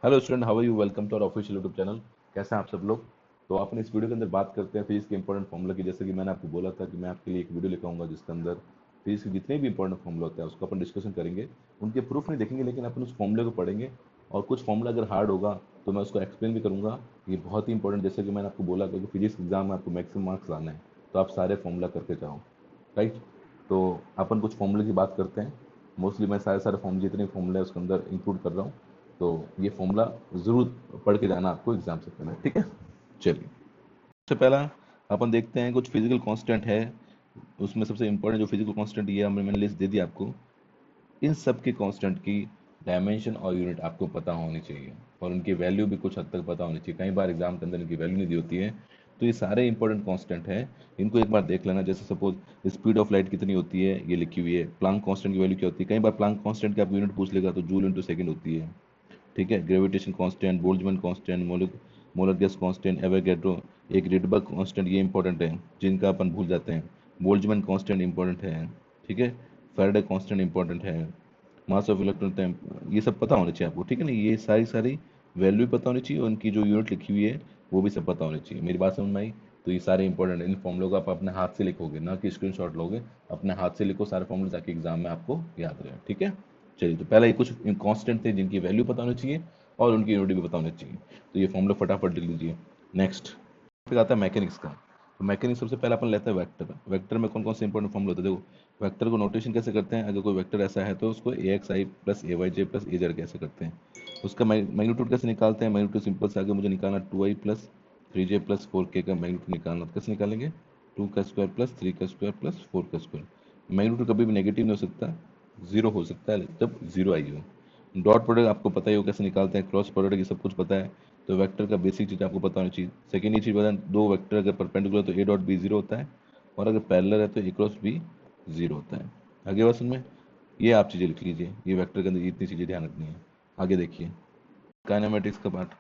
Hello student, how are you? Welcome to our official YouTube channel. कैसे हैं आप सब लोग? तो अपन इस वीडियो के अंदर बात करते हैं फिजिक्स के इंपॉर्टेंट फॉर्मूला की। जैसे कि मैंने आपको बोला था कि मैं आपके लिए एक वीडियो लेकर आऊंगा जिसके अंदर फिजिक्स के जितने भी इंपॉर्टेंट फॉर्मूला होते हैं उसको अपन डिस्कशन करेंगे। उनके प्रूफ नहीं देखेंगे, लेकिन अपन उस फॉर्मूले को पढ़ेंगे। और कुछ फॉर्मूला अगर हार्ड होगा तो मैं उसको एक्सप्लेन भी करूंगा। ये बहुत ही इंपॉर्टेंट, जैसे कि मैंने आपको बोला, क्योंकि फिजिक्स एग्जाम में आपको मैक्सिमम मार्क्स लाना है, तो आप सारे फॉर्मूला करके जाओ। राइट। तो अपन कुछ फॉर्मूले की बात करते हैं। मोस्टली मैं सारे सारे फॉर्म जितने फॉर्मूले हैं उसके अंदर इंक्लूड कर रहा हूँ। तो ये फॉर्मूला ज़रूर पढ़ के जाना आपको एग्जाम से पहले, ठीक है? चलिए, सबसे पहला अपन देखते हैं कुछ फिजिकल कांस्टेंट है। उसमें सबसे इंपॉर्टेंट जो फिजिकल कांस्टेंट, ये मैंने लिस्ट दे दी आपको। इन सब के कांस्टेंट की डायमेंशन और यूनिट आपको पता होनी चाहिए, और उनकी वैल्यू भी कुछ हद तक पता होनी चाहिए। कई बार एग्जाम के अंदर इनकी वैल्यू नहीं दी होती है। तो ये सारे इंपॉर्टेंट कांस्टेंट है, इनको एक बार देख लेना। जैसे सपोज स्पीड ऑफ लाइट कितनी होती है, ये लिखी हुई है। प्लांक कांस्टेंट की वैल्यू क्या होती है? कई बार प्लांक कांस्टेंट की आप यूनिट पूछ लेगा तो जूल इंटू सेकंड होती है। ठीक है। Gravitation constant, Boltzmann constant, molar gas constant, Avogadro, एक रिडबर्ग कांस्टेंट, ये इंपॉर्टेंट है जिनका अपन भूल जाते हैं। बोल्ट्जमैन कांस्टेंट इंपॉर्टेंट है। ठीक है। फैराडे कांस्टेंट इंपॉर्टेंट है। मास ऑफ इलेक्ट्रॉन, ये सब पता होना चाहिए आपको, ठीक है ना? ये सारी सारी वैल्यू पता होनी चाहिए, उनकी जो यूनिट लिखी हुई है वो भी सब पता होनी चाहिए। मेरी बात समझ में आई? तो ये सारे इंपॉर्टेंट इन फॉर्मूलों को आप अपने हाथ से लिखोगे, ना कि स्क्रीनशॉट लोगे। अपने हाथ से लिखो सारे फॉर्मूले, ताकि एग्जाम में आपको याद रहे, ठीक है? चलिए, तो पहला ये कुछ कांस्टेंट थे जिनकी वैल्यू पता होनी चाहिए और उनकी यूनिट भी पता होनी चाहिए। तो ये फॉर्मूला फटाफट लिख लीजिए। नेक्स्ट फिर आता है मैकेनिक्स का। तो मैकेनिक्स सबसे पहले अपन लेते हैं वेक्टर। वेक्टर में कौन कौन से इंपॉर्टेंट फॉर्मूला होते हैं? देखो, वेक्टर को नोटेशन कैसे करते हैं। अगर कोई वेक्टर ऐसा है तो उसको ए एक्स आई प्लस ए वाई जे प्लस ए जेड कैसे करते हैं। उसका मैग्नीट्यूड कैसे निकालते हैं? मैग्नीट्यूड सिंपल से, आगे मुझे निकालना 2i plus 3j plus 4k का मैग्नीट्यूड निकालना, तो कैसे निकालेंगे? 2 का स्क्वायर प्लस 3 का स्क्वायर प्लस 4 का स्क्वायर। मैग्नीट्यूड कभी भी नेगेटिव नहीं हो सकता, जीरो हो सकता है जब जीरो आई हो। डॉट प्रोडक्ट आपको पता ही हो कैसे निकालते हैं, क्रॉस प्रोडक्ट, ये सब कुछ पता है। तो वेक्टर का बेसिक चीज़ आपको पता होनी चाहिए। सेकेंड ये चीज़ बता, दो वेक्टर अगर परपेंडिकुलर तो ए डॉट बी जीरो होता है, और अगर पैरेलल है तो ए क्रॉस बी जीरो होता है। आगे बात में ये आप चीज़ें लिख लीजिए, ये वेक्टर के अंदर इतनी चीज़ें ध्यान रखनी है। आगे देखिए, काइनेमेटिक्स का पार्ट।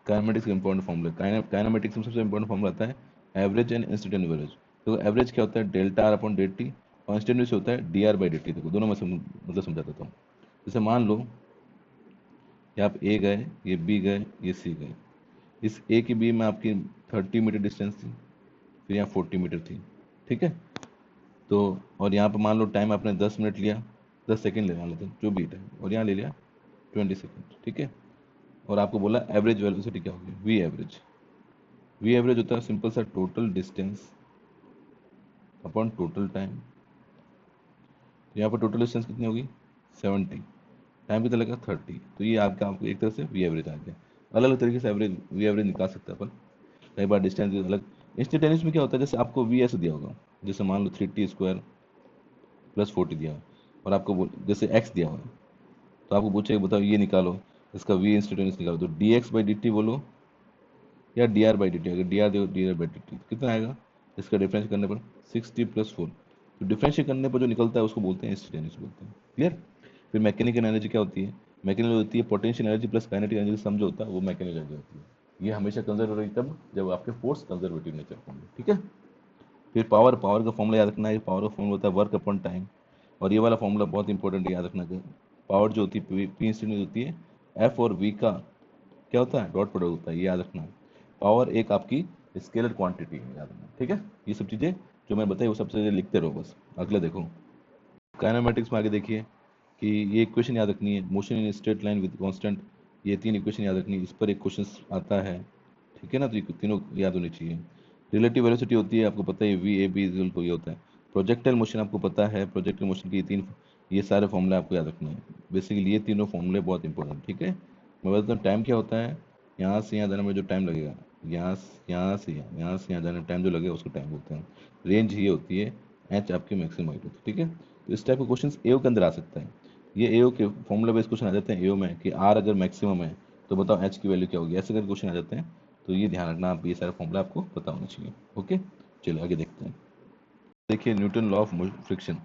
काइनेमेटिक्स का इंपॉर्टेंट फॉर्मूला, काइनेमेटिक्स में सबसे इंपॉर्टेंट फॉर्मूला आता है एवरेज एंड इंस्टेंटेनियस एवरेज। तो एवरेज क्या होता है? डेल्टा आर अपॉन डेट टी, और इंस्टेंटेनियस होता है D R by D T. देखो दोनों में मतलब समझा देता हूँ। जैसे मान लो कि आप ए गए, ये बी गए, ये सी गए। इस ए की बी में आपकी 30 मीटर डिस्टेंस थी, फिर यहाँ 40 मीटर थी। ठीक है। तो और यहाँ पर मान लो टाइम आपने 10 मिनट लिया, 10 सेकेंड ले लेते हैं जो भी टाइम, और यहाँ ले लिया 20 सेकेंड। ठीक है। और आपको बोला एवरेज वेलोसिटी क्या होगी? V average. वी एवरेज होता है सिंपल सा total distance upon total time. तो यहाँ पर टोटल डिस्टेंस कितनी होगी? 70। टाइम कितना लगा? 30। तो ये आपको एक तरह से वी एवरेज आ गया। अलग अलग तरीके से एवरेज वी एवरेज निकाल सकते हैं अपन। कई बार डिस्टेंस अलग। इंस्टेंटेनियस में क्या होता है? जैसे आपको वी ऐसे दिया होगा, जैसे मान लो 3t स्क्वायर प्लस 40 दिया हो, और आपको जैसे एक्स दिया हुआ है, तो आपको पूछेगा बताओ ये निकालो, इसका वी इंस्टेंटेनियस निकालो। तो D x by D T बोलो या D R by D T. अगर डी आर दो, D R by D T कितना आएगा? इसका डिफरेंस करने पर 60 प्लस 4। तो डिफरेंशिएट करने पर जो निकलता है उसको बोलते हैं इंस्टेंटेनियस बोलते हैं। क्लियर? फिर मैकेनिकल एनर्जी क्या होती है? मैकेनिकल होती है potential energy plus kinetic energy, sum जो होता है वो मैकेनिकल एनर्जी होती है। ये हमेशा कंजर्व रहेगी तब जब आपके फोर्स कंजर्वेटिव नेचर होंगे, ठीक है? फिर पावर, पावर का फॉर्मूला याद रखना है। पावर का फॉर्मूला होता है वर्क अपॉन टाइम, और ये वाला फॉर्मूला बहुत इंपॉर्टेंट है, याद रखना कि पावर जो होती है पी इंस्टेंटेनियस होती है, एफ और वी का क्या होता है? डॉट प्रोडक्ट होता है, ये याद रखना। पावर एक आपकी स्केलर क्वांटिटी है, याद रखना, ठीक है? ये सब चीज़ें जो मैं बताई वो सबसे लिखते रहो बस। अगला देखो, काइनेमेटिक्स में आगे देखिए कि ये इक्वेशन याद रखनी है, motion in straight line with constant. ये तीन इक्वेशन याद रखनी है, इस पर एक क्वेश्चन आता है, ठीक है ना? तो ये तीनों याद होनी चाहिए। रिलेटिव वेलोसिटी होती है, आपको पता है वी ए बी इक्वल को ये होता है। प्रोजेक्टाइल मोशन आपको पता है, प्रोजेक्टाइल मोशन की ये सारे फॉर्मूले आपको याद रखने हैं। बेसिकली ये तीनों फॉर्मूले बहुत इंपॉर्टेंट, ठीक है? मैं बताता हूँ टाइम क्या होता है। यहाँ से यहाँ जाने में जो टाइम लगेगा, यहाँ से यहाँ जाने में टाइम जो लगेगा उसको टाइम बोलते हैं। रेंज ये होती है, एच आपकी मैक्सिमम हाइट होती है, ठीक है? तो इस टाइप के क्वेश्चन एओ के अंदर आ सकता है। ये एओ के फॉर्मूला बेस्ड क्वेश्चन आ जाते हैं एओ में कि आर अगर मैक्सिमम है तो बताओ एच की वैल्यू क्या होगी, ऐसे करके क्वेश्चन आ जाते हैं। तो ये ध्यान रखना, आप ये सारा फॉर्मूला आपको पता होना चाहिए। ओके, चलिए आगे देखते हैं। देखिए न्यूटन लॉ ऑफ फ्रिक्शन,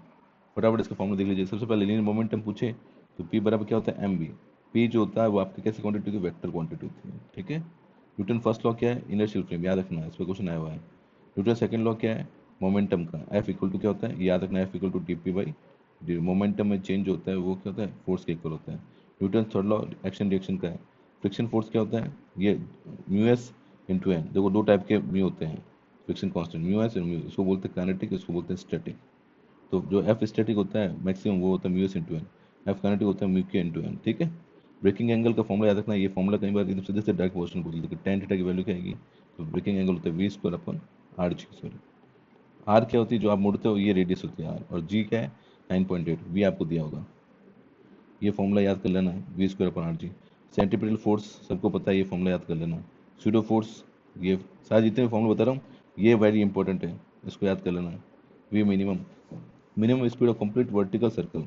फटाफट इसका फॉर्मूला देख लीजिए। सबसे पहले लीनियर मोमेंटम पूछे तो पी बराबर क्या होता है? M B. पी जो होता है वो आपकी कैसी क्वांटिटी की? वेक्टर क्वांटिटी होती है, ठीक है? न्यूटन फर्स्ट लॉ क्या है? इनर्शियल फ्रेम, याद रखना है, इस पर क्वेश्चन आया हुआ है। न्यूटन सेकंड लॉ क्या है? मोमेंटम का, एफ इक्वल टू क्या होता है? याद रखना, F equal to D P by D. Momentum में चेंज होता है वो क्या होता है? फोर्स के इक्वल होता है। Newton third law action reaction का है, फ्रिक्शन फोर्स क्या होता है, ये म्यू एस इंटू एन। देखो दो टाइप के म्यू होते हैं फ्रिक्शन कांस्टेंट, म्यू एस और म्यू, इसको बोलते हैं काइनेटिक, इसको बोलते हैं स्टैटिक। तो जो एफ स्टैटिक होता है मैक्सिमम वो होता है mu S into N, F kinetic होता है म्यू के इंटू एन। ठीक है, ब्रेकिंग एंगल का फॉर्मूला याद रखना, ये फॉर्मूला कई बार एकदम सीधे से डायरेक्ट क्वेश्चन पूछ लेते हैं, टेन थीटा की वैल्यू क्या आएगी, तो ब्रेकिंग एंगल होता है V square upon R G square. R क्या होती है, जो आप मुड़ते हो ये रेडियस होती है आर, और जी क्या है 9.8, वी आपको दिया होगा, ये फॉर्मूला याद कर लेना है, V square upon R G. Centripetal force सबको पता है, ये फॉर्मूला याद कर लेना। सूडो फोर्स, ये सारे जितने भी फॉर्मूला बता रहा हूँ ये वेरी इंपॉर्टेंट है, इसको याद कर लेना है। V minimum, minimum speed of complete vertical circle,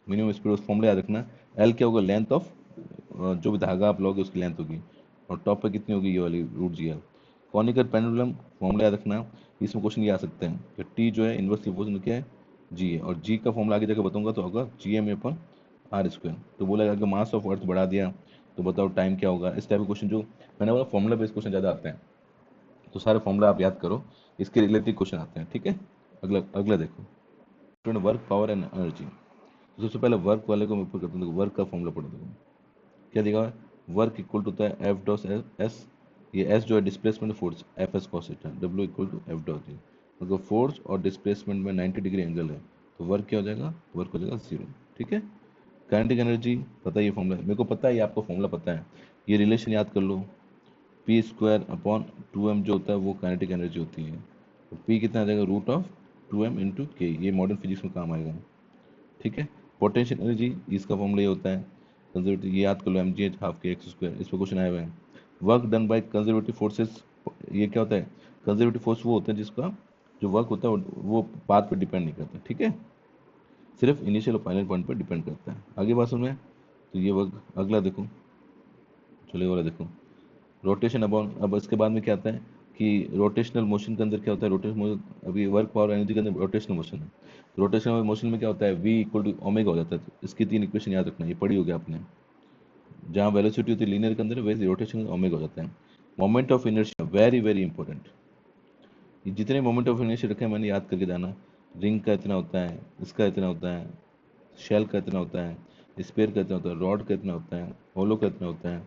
minimum speed of formula याद रखना। एल क्या होगा, लेंथ ऑफ जो भी धागा आप लोगे उसकी लेंथ होगी, और टॉप पे कितनी होगी, ये वाली root G L. Conical pendulum formula याद रखना, इसमें क्वेश्चन ये आ सकते हैं कि टी जो है इनवर्स प्रोपोर्शनल क्या है, जी है, और जी का फॉर्मूला आगे जाकर बताऊंगा तो होगा G M upon R square. तो बोला अगर मास ऑफ अर्थ बढ़ा दिया तो बताओ टाइम क्या होगा, इस टाइप के क्वेश्चन जो मैंने बोला फॉर्मूला बेस्ड क्वेश्चन ज़्यादा आते हैं, तो सारे फॉर्मूला आप याद करो, इसके रिलेटेड क्वेश्चन आते हैं। ठीक है, अगला अगला देखो, वर्क पावर एंड एनर्जी। तो सबसे पहले वर्क वाले को मैं ऊपर करता हूँ, वर्क का फॉर्मूला पढ़ दो, क्या दिखा है, वर्क इक्वल टू होता है एफ डॉस एस, ये एस जो है displacement force, F S cos theta, W equal to F dot G. अगर फोर्स और डिस्प्लेसमेंट में 90 डिग्री एंगल है तो वर्क क्या हो जाएगा, वर्क हो जाएगा जीरो। ठीक है, काइनेटिक एनर्जी पता है, ये फॉर्मूला मेरे को पता है, ये आपको फॉर्मूला पता है, ये रिलेशन याद कर लो, पी स्क्वायर अपॉन 2m जो होता है वो काइनेटिक एनर्जी होती है, तो पी कितना आ जाएगा, रूट ऑफ 2m इंटू के, ये मॉडर्न फिजिक्स में काम आएगा। ठीक है, पोटेंशियल एनर्जी इसका फॉर्मूला ये होता है, कंजर्वेटिव ये याद कर लो, एम जी एच हाफ के एक्स स्क्वायर, इस पर क्वेश्चन आए हुए हैं। Work done by conservative forces, ये क्या होता है, कंजर्वेटिव फोर्स वो होता है जिसका जो वर्क होता है वो पाथ पर डिपेंड नहीं करता। ठीक है, सिर्फ इनिशियल और फाइनल पॉइंट पर डिपेंड करता है। आगे बात सुन में, तो ये वर्क, अगला देखो, चलो ये वाला देखो, रोटेशन अबाउट। अब इसके बाद में क्या आता है कि रोटेशनल मोशन के अंदर क्या होता है, रोटेशनल मोशन, अभी वर्क पावर एनर्जी के अंदर रोटेशनल मोशन है, तो रोटेशनल मोशन में क्या होता है, वी इक्वल टू ओमेगा हो जाता है। तो इसकी तीन इक्वेशन याद रखना, ये पढ़ी होगी आपने, जहाँ वेलोसिटी होती है लीनियर के अंदर, वैसे रोटेशन ओमेगा हो जाता है। Moment of inertia very very important, ये जितने मोमेंट ऑफ इनर्शिया रखे हैं मैंने याद करके जाना, रिंग का इतना होता है, इसका इतना होता है, शेल का इतना होता है, स्पेयर का इतना होता है, रॉड का इतना होता है, होलो का इतना होता है,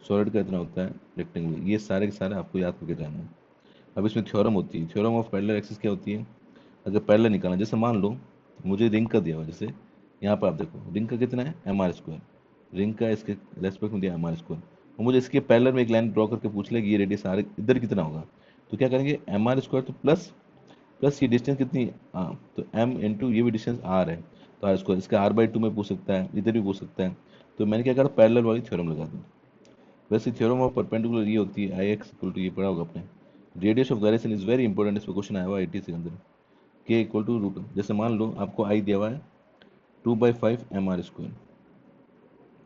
सॉलिड का इतना होता है, रेक्टेंगुलर, ये सारे के सारे आपको याद करके जाना है। अब इसमें थ्योरम होती है, थ्योरम ऑफ पैरेलल एक्सिस क्या होती है, अगर पैरेलल निकालना, जैसे मान लो मुझे रिंग का दिया हुआ, जैसे यहाँ पर आप देखो रिंग का कितना है एम आर स्क्वायर, रिंग का इसके रेस्पेक्ट में दिया एम आर स्क्वायर, और मुझे इसके पैरेलल में एक लाइन ड्रॉ करके पूछ ले कि ये रेडियस आर इधर कितना होगा, तो क्या करेंगे एम आर स्क्वायर तो प्लस प्लस ये डिस्टेंस कितनी तो एम इंटू ये भी डिस्टेंस आर है, तो आर स्क्वायर, इसका आर बाई टू में पूछ सकता है, इधर भी पूछ सकता है, तो मैंने क्या करा पैरेलल वाली थ्योरम लगा दी। वैसे थ्योरम ऑफ परपेंडिकुलर ये होती है आई एक्स इक्वल टू, ये पढ़ा होगा आपने, radius of gyration is very important, इस पर क्वेश्चन आया हुआ 80 के अंदर, के इक्वल टू रूट, जैसे मान लो आपको आई दिया हुआ है 2/5 एम आर स्क्वायर,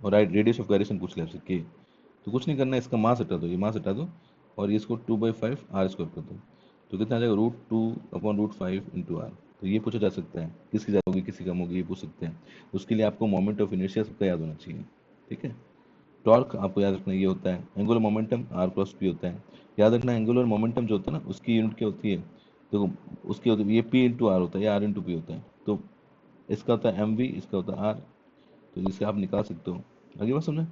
और आई रेडियस ऑफ गायरेशन पूछ लिया आपसे के, तो कुछ नहीं करना है, इसका मास हटा दो, ये मास हटा दो, और ये इसको 2/5 आर स्क्वायर कर दो, तो कितना आ जाएगा, √2/√5 इंटू आर। तो ये पूछा जा सकता है, किसकी ज़्यादा होगी किसकी कम होगी, ये पूछ सकते हैं, उसके लिए आपको मोमेंट ऑफ इनर्शिया सबका याद होना चाहिए। ठीक है, टॉर्क आपको याद रखना, ये होता है angular momentum R cross P होता है, याद रखना एंगुलर मोमेंटम जो होता है ना उसकी यूनिट क्या होती है, तो उसकी होती है ये पी इंटू आर होता है, या आर इंटू पी होता है, तो इसका होता है एम वी, इसका होता है आर, तो इसे आप निकाल सकते हो। आगे बात समझे,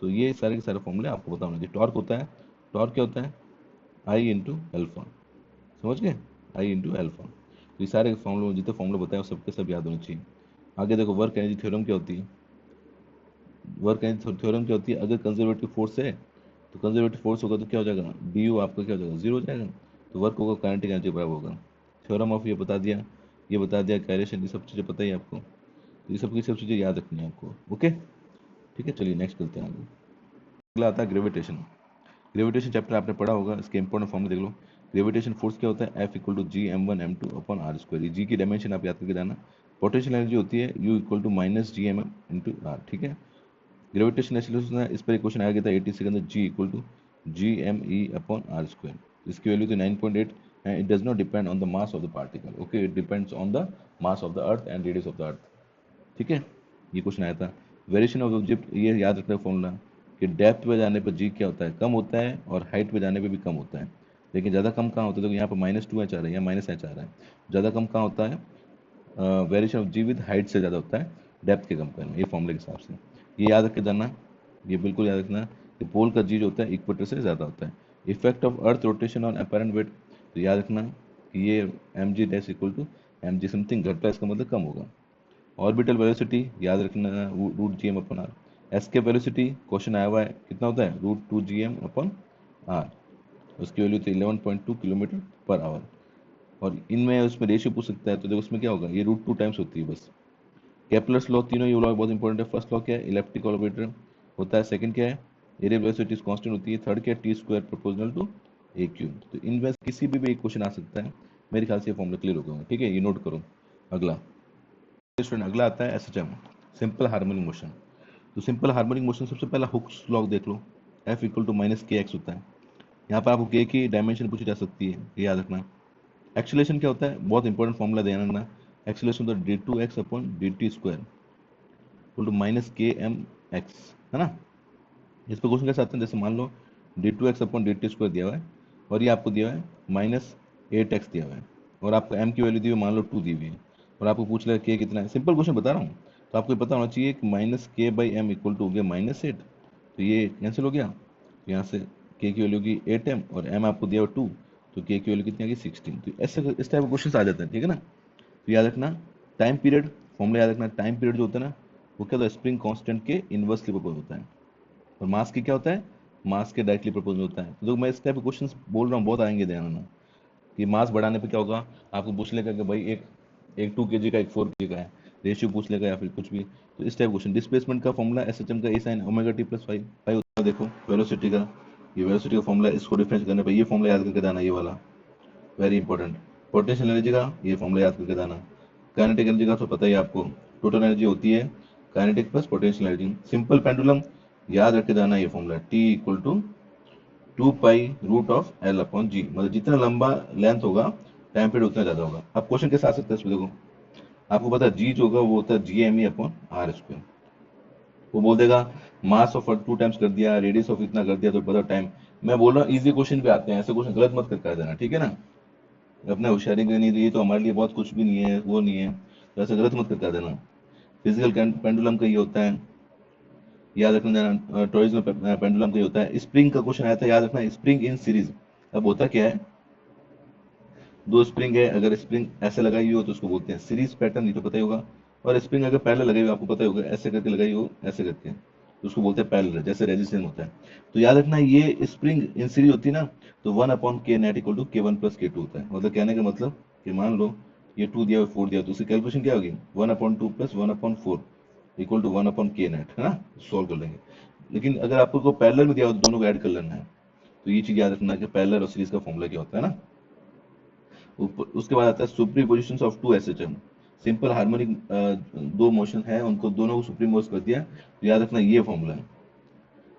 तो ये सारे के सारे फॉर्मूले आपको पता होना चाहिए। टॉर्क होता है, टॉर्क क्या होता है, आई इंटू एल्फा, समझ गए, आई इंटू एल्फा। तो ये सारे फॉर्मूले जितने फॉर्मूले बताए सबके सब याद होने चाहिए। आगे देखो वर्क एनर्जी थ्योरम क्या होती है, वर्क एनर्जी थ्योरम क्या होती है, अगर कंजर्वेटिव फोर्स है तो कंजर्वेटिव फोर्स होगा तो क्या हो जाएगा, डी यू आपका क्या हो जाएगा, जीरो हो जाएगा, तो वर्क होगा काइनेटिक एनर्जी बराबर होगा। थ्योरम ऑफ ये बता दिया, ये बता दिया, कैरेशन, ये सब चीज़ें पता ही है आपको, तो ये सब की सब चीज़ें याद रखनी है आपको। ओके, ठीक है, चलिए नेक्स्ट चलते हैं आगे। अगला आता है ग्रेविटेशन। ग्रेविटेशन चैप्टर आपने पढ़ा होगा, इसके इंपॉर्टेंट फॉर्म देख लो। ग्रेविटेशन फोर्स क्या होता है, F equal to G M one M two upon R square, G की डायमेंशन आप याद करके जाना। पोटेंशियल एनर्जी होती है U equal to minus G M M into R. ठीक है, ग्रेविटेशन एक्सीलरेशन है, इस पर एक क्वेश्चन आया गया था 80 के अंदर, G equal to G M E upon R square, इसकी वैल्यू थी 9.8 and it does not depend on the mass of the particle. Okay, it depends on the mass of the earth and radius of the earth. ठीक है, ये question आया था। Variation of object, ये याद रखना फॉर्मूला कि डेप्थ पे जाने पर जी क्या होता है, कम होता है, और हाइट पे जाने पे भी कम होता है, लेकिन ज़्यादा कम कहाँ होता है, तो यहाँ पर -2h आ रहा है या -h आ रहा है, ज़्यादा कम कहाँ होता है, variation of G with height से ज़्यादा होता है डेप्थ के कंपेयर में, ये फॉर्मूले के हिसाब से, ये याद रख के जाना, ये बिल्कुल याद रखना। कि पोल का जी जो होता है इक्वेटर से ज़्यादा होता है। Effect of earth rotation on apparent weight, तो याद रखना कि ये M G dash equal to M G something घटता है, इसका मतलब कम होगा। ऑर्बिटल वेलोसिटी याद रखना root G M upon R. Escape velocity question आया हुआ है, कितना होता है root two G M upon R, उसकी वैल्यू तो 11.2 किलोमीटर पर आवर। और इनमें उसमें रेशियो पूछ सकता है, तो देखो उसमें क्या होगा, ये रूट टू टाइम्स होती है बस। केपलर्स लॉ, तीनों ये लॉ बहुत इंपॉर्टेंट है। फर्स्ट लॉ क्या है, इलेप्टिक ऑर्बिटर होता है। सेकंड क्या है, एरिया वेलोसिटी कांस्टेंट होती है। थर्ड क्या है, T square proportional to A cube. तो इनमें किसी भी एक क्वेश्चन आ सकता है, मेरे ख्याल से ये फॉर्मूला क्लियर हो गया, ठीक है, ये नोट करो। अगला स्टूडेंट, अगला आता है एसएचएम, सिंपल हार्मोनिक मोशन। तो सिंपल हार्मोनिक मोशन सबसे पहला हुक्स लॉ देख लो, एफ इक्वल टू माइनस के एक्स होता है। यहाँ पर आपको के की डायमेंशन पूछी जा सकती है, ये याद रखना। एक्सेलरेशन क्या होता है, बहुत इंपॉर्टेंट फॉर्मूला ध्यान रखना। एक्सेलरेशन होता है D two X upon D T square equal to minus K M X, है ना। इस पर क्वेश्चन कैसे आते हैं, जैसे मान लो D two X upon D T square दिया हुआ है और ये आपको दिया हुआ है माइनस एट एक्स दिया हुआ है, और आपको एम की वैल्यू दी हुई मान लो टू दी हुई है, और आपको पूछ लिया के कितना है। सिंपल क्वेश्चन बता रहा हूँ, तो आपको पता होना चाहिए कि माइनस के बाई एम इक्वल टू हो गया माइनस एट, तो ये कैंसिल हो गया। तो यहाँ से के की वैल्यू की एट एम और एम आपको दिया हुआ टू, तो के की वैल्यू कितनी आ गई 16। तो ऐसे इस टाइप के क्वेश्चन आ जाते हैं, ठीक है ना। तो याद रखना टाइम पीरियड फॉर्मूला याद रखना, टाइम पीरियड जो होता है ना वो क्या होता है, स्प्रिंग कांस्टेंट के इनवर्सली प्रोपोर्शनल होता है, और मास की क्या होता है, मास के डायरेक्टली प्रोपोर्शनल होता है। तो मैं इस टाइप के क्वेश्चंस बोल रहा हूँ, बहुत आएंगे, ध्यान रखना कि मास बढ़ाने पे क्या होगा, आपको पूछ लेगा कि भाई एक 2 kg का एक 4 kg का है, रेशियो पूछ लेगा या फिर कुछ भी। तो इस टाइप क्वेश्चन, डिस्प्लेसमेंट का फॉर्मूला एसएचएम का A sine omega T plus five five होता है। देखो वेलोसिटी का, ये वेलोसिटी का फॉर्मूला, इसको डिफरेंस करने पर ये फॉर्मूला याद करके दाना, ये वाला वेरी इंपॉर्टेंट। पोटेंशियल एनर्जी का ये फॉर्मूला याद करके दाना। काइनेटिक एनर्जी का तो पता ही है आपको, टोटल एनर्जी होती है kinetic plus potential energy. Simple pendulum याद रख के जाना, ये formula T equal to 2 pi root of L upon G, मतलब जितना लंबा लेंथ होगा टाइम पीरियड उतना ज्यादा होगा। अब क्वेश्चन कैसे आ सकता है इसमें, देखो आपको पता है जी जो होगा वो होता है G M E upon R square. वो बोल देगा मास ऑफ अर्थ 2 टाइम्स कर दिया, रेडियस ऑफ इतना कर दिया, तो पता टाइम। मैं बोल रहा हूँ इजी क्वेश्चन भी आते हैं, ऐसे क्वेश्चन गलत मत करके आ जाना, ठीक है ना। अपने होशियारी के नहीं दी तो हमारे लिए बहुत कुछ भी नहीं है, वो नहीं है, तो ऐसे गलत मत करके आ जाना। फिजिकल पेंडुलम का ये होता है, याद रखना जाना। टॉरिज्म पेंडुलम का ये होता है। स्प्रिंग का क्वेश्चन आया था, याद रखना स्प्रिंग इन सीरीज। अब होता क्या है, दो स्प्रिंग है, अगर स्प्रिंग ऐसे लगाई हुई हो तो उसको बोलते हैं सीरीज पैटर्न, ये तो पता ही होगा। और स्प्रिंग अगर पहले लगाई हो, आपको पता ही होगा, ऐसे करके लगाई हो ऐसे करके, तो उसको बोलते हैं पैरेलल, जैसे रेजिस्टेंस होता है। तो याद रखना ये स्प्रिंग इन सीरीज होती है ना, तो 1/k net equal to k1 + k2 होता है। मतलब कहने का मतलब कि मान लो ये 2 दिया हुआ 4 दिया, तो उसकी कैलकुलेशन क्या होगी, 1/2 + 1/4 इक्वल टू 1/k नेट, है ना। सॉल्व कर लेंगे। लेकिन अगर आपको पैरेलल में दिया हो तो दोनों को ऐड कर लेना है। तो ये चीज याद रखना कि पैरेलल और सीरीज का फॉर्मूला क्या होता है ना। उसके बाद आता है superposition of two SHM. Simple harmonic दो मोशन है, उनको दोनों को सुपरपोज कर दिया, तो याद रखना ये फॉर्मूला है,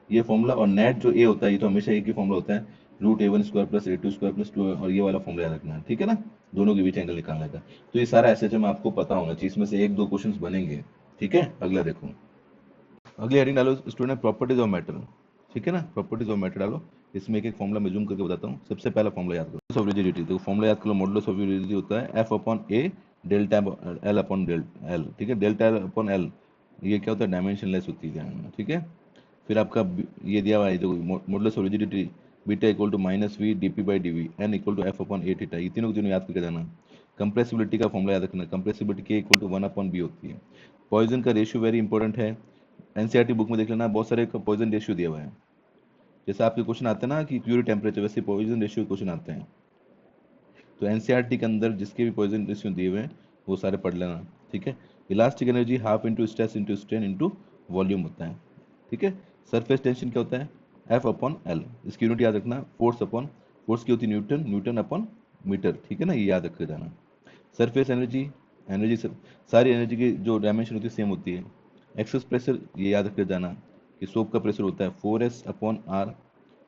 ये फॉर्मूला। और नेट जो ए होता है ये तो हमेशा एक ही फॉर्मूला होता है, √A1² + A2² + 2, और ये वाला फॉर्मूला याद रखना है, ठीक है ना, दोनों के बीच एंगल निकालने का। तो ये सारा एसएचएम आपको पता होना चाहिए, इसमें से एक दो क्वेश्चन बनेंगे, ठीक है। अगला देखो, अगली हेडिंग डालो स्टूडेंट, प्रॉपर्टीज ऑफ मैटर, ठीक है ना। प्रॉपर्टीज ऑफ मैटर डालो, इसमें एक एक फॉर्मूला मैं जूम करके बताता हूँ। सबसे पहला फॉर्मूला याद करो, ऑफ रिजिडिटी। तो फॉर्मूला याद करो, मॉडुलस ऑफ रिजिडिटी होता है F/A delta L upon L, ठीक है। डेल्टा एल अपॉन एल ये क्या होता है, डायमेंशनलेस होती है, ठीक है। फिर आपका ये दिया हुआ है, जो modulus of rigidity beta equal to -v dp/dv n equal to F/a theta, ये तीनों याद करके जाना। कंप्रेसिबिलिटी का फॉर्मूला याद रखना, compressibility k equal to 1/b होती है। पॉइजन का रेशियो वेरी इंपॉर्टेंट है, एनसीईआरटी बुक में देख लेना, बहुत सारे पॉइजन रेशियो दिया हुआ है। जैसे आपके क्वेश्चन आते हैं ना कि क्यूरी टेम्परेचर, वैसे पॉइजन रेशियो क्वेश्चन आते हैं। तो एनसीईआरटी के अंदर जिसके भी पॉइजन रेशियो दिए हुए हैं वो सारे पढ़ लेना, ठीक है। Elastic energy half into stress into strain into volume होता है, ठीक है। सरफेस टेंशन क्या होता है, F/L, इसकी यूनिट याद रखना। फोर्स की होती है न्यूटन, न्यूटन अपॉन मीटर, ठीक है ना, ये याद रख के जाना। सरफेस एनर्जी, एनर्जी सारी एनर्जी की जो डायमेंशन होती है सेम होती है। एक्सेस प्रेशर ये याद रख के जाना कि सोप का प्रेशर होता है 4S/R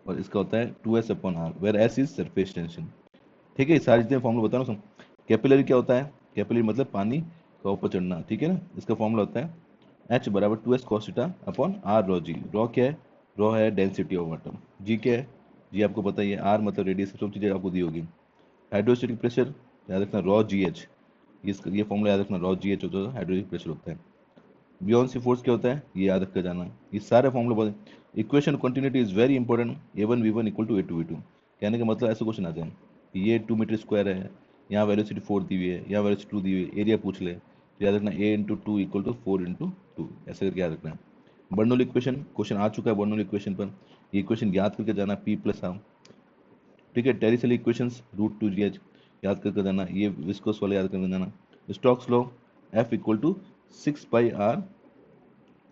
और इसका होता है 2S/R, where S is surface tension, ठीक है। सारी चीजें फॉर्मूला बता रहा हूँ। कैपिलरी क्या होता है, कैपिलरी मतलब पानी का ऊपर चढ़ना, ठीक है ना। इसका फॉर्मूला होता है H = 2S cos θ/R ρg। Raw क्या है, रॉ है डेंसिटी ऑफ वाटर। जी क्या है, जी आपको पता ही है। आर मतलब रेडियस, सब चीज़ें आपको दी होगी। हाइड्रोस्टेटिक प्रेशर याद रखना रॉ जी एच, ये फॉर्मूला याद रखना, रॉ जी एच होता है हाइड्रोस्टेटिक प्रेशर होता है। बियॉन्ड सी फोर्स क्या होता है, ये याद रख कर जाना। ये सारे फॉर्मूले equation continuity is very important, a1 v1 equal to a2 v2। कहने का मतलब ऐसे क्वेश्चन आते हैं कि ये 2 मीटर स्क्वायर है, यहाँ वेलोसिटी 4 दी हुई है, यहाँ वेलोसिटी 2 दी हुई है, एरिया पूछ ले तो याद रखना a into two equal to 4 into 2, ऐसे करके याद रखना है। बर्नौली इक्वेशन क्वेश्चन आ चुका है, बर्नौली इक्वेशन पर ये इक्वेशन याद करके जाना, p प्लस आम, ठीक है। टेरिसल इक्वेशंस रूट टू जी याद करके जाना, ये विस्कोस वाला याद करके जाना। Stokes law F equal to 6 pi R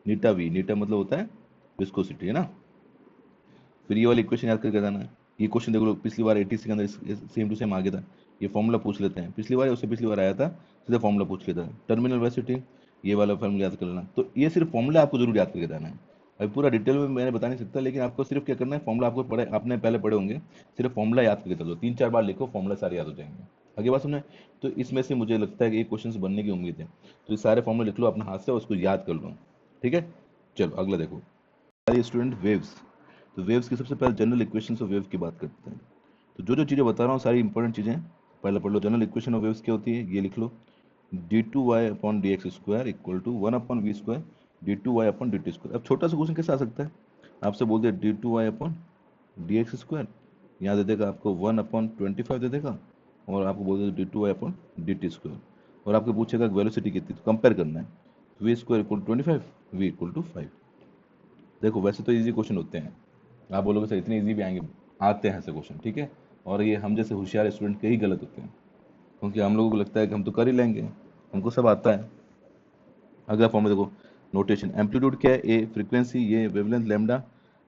नीटा वी, नीटा मतलब होता है विस्कोसिटी, है ना। फिर ये वाली इक्वेशन याद करके जाना है। ये क्वेश्चन देख लो, पिछली बार 80 के अंदर सेम टू सेम आ गया था। ये फॉर्मूला पूछ लेते हैं, पिछली बार उससे पिछली बार आया था, सीधा फॉर्मूला पूछ लेता है। टर्मिनल वेलोसिटी, ये वाला फॉर्मूला याद कर लेना। तो ये सिर्फ फॉर्मूला आपको जरूर याद करके जाना है। अभी पूरा डिटेल में मैंने बता नहीं सकता, लेकिन आपको सिर्फ क्या करना है, फॉर्मूला आपको पढ़े, आपने पहले पढ़े होंगे, सिर्फ फॉर्मूला याद करके चलो, 3-4 बार लिखो, फॉर्मूला सारे याद हो जाएंगे। आगे बात समझे। तो इसमें से मुझे लगता है कि ये क्वेश्चन बनने की उम्मीद है। तो ये सारे फॉर्मूला लिख लो अपने हाथ से और उसको याद कर लो, ठीक है। चलो अगला देखो, स्टूडेंट वेव्स। तो वेव्स की सबसे पहले जनरल इक्वेशंस ऑफ वेव की बात करते हैं। तो जो जो चीज़ें बता रहा हूँ सारी इंपॉर्टेंट चीज़ें पहले पढ़ लो। जनरल इक्वेशन ऑफ वेव्स क्या होती है, ये लिख लो, d2y upon D X square equal to 1 upon V square d2y upon D T square. अब छोटा सा क्वेश्चन कैसे आ सकता है, आपसे बोल दिया d2y upon D X square, यहाँ दे देगा आपको 1/25 दे देगा, और आपको बोल देगा d2y upon D T square, और आपको पूछेगा वेलोसिटी कितनी, तो कंपेयर करना है। V square equal to 25, V equal to 5। देखो वैसे तो इजी क्वेश्चन होते हैं, आप बोलोगे सर इतने इजी भी आएंगे, आते हैं ऐसे क्वेश्चन, ठीक है। और ये हम जैसे होशियार स्टूडेंट के ही गलत होते हैं, क्योंकि हम लोगों को लगता है कि हम तो कर ही लेंगे, हमको सब आता है। अगला फॉर्म में देखो, नोटेशन, एम्पलीट्यूड क्या है, ए, फ्रीक्वेंसी ये, wavelength lambda,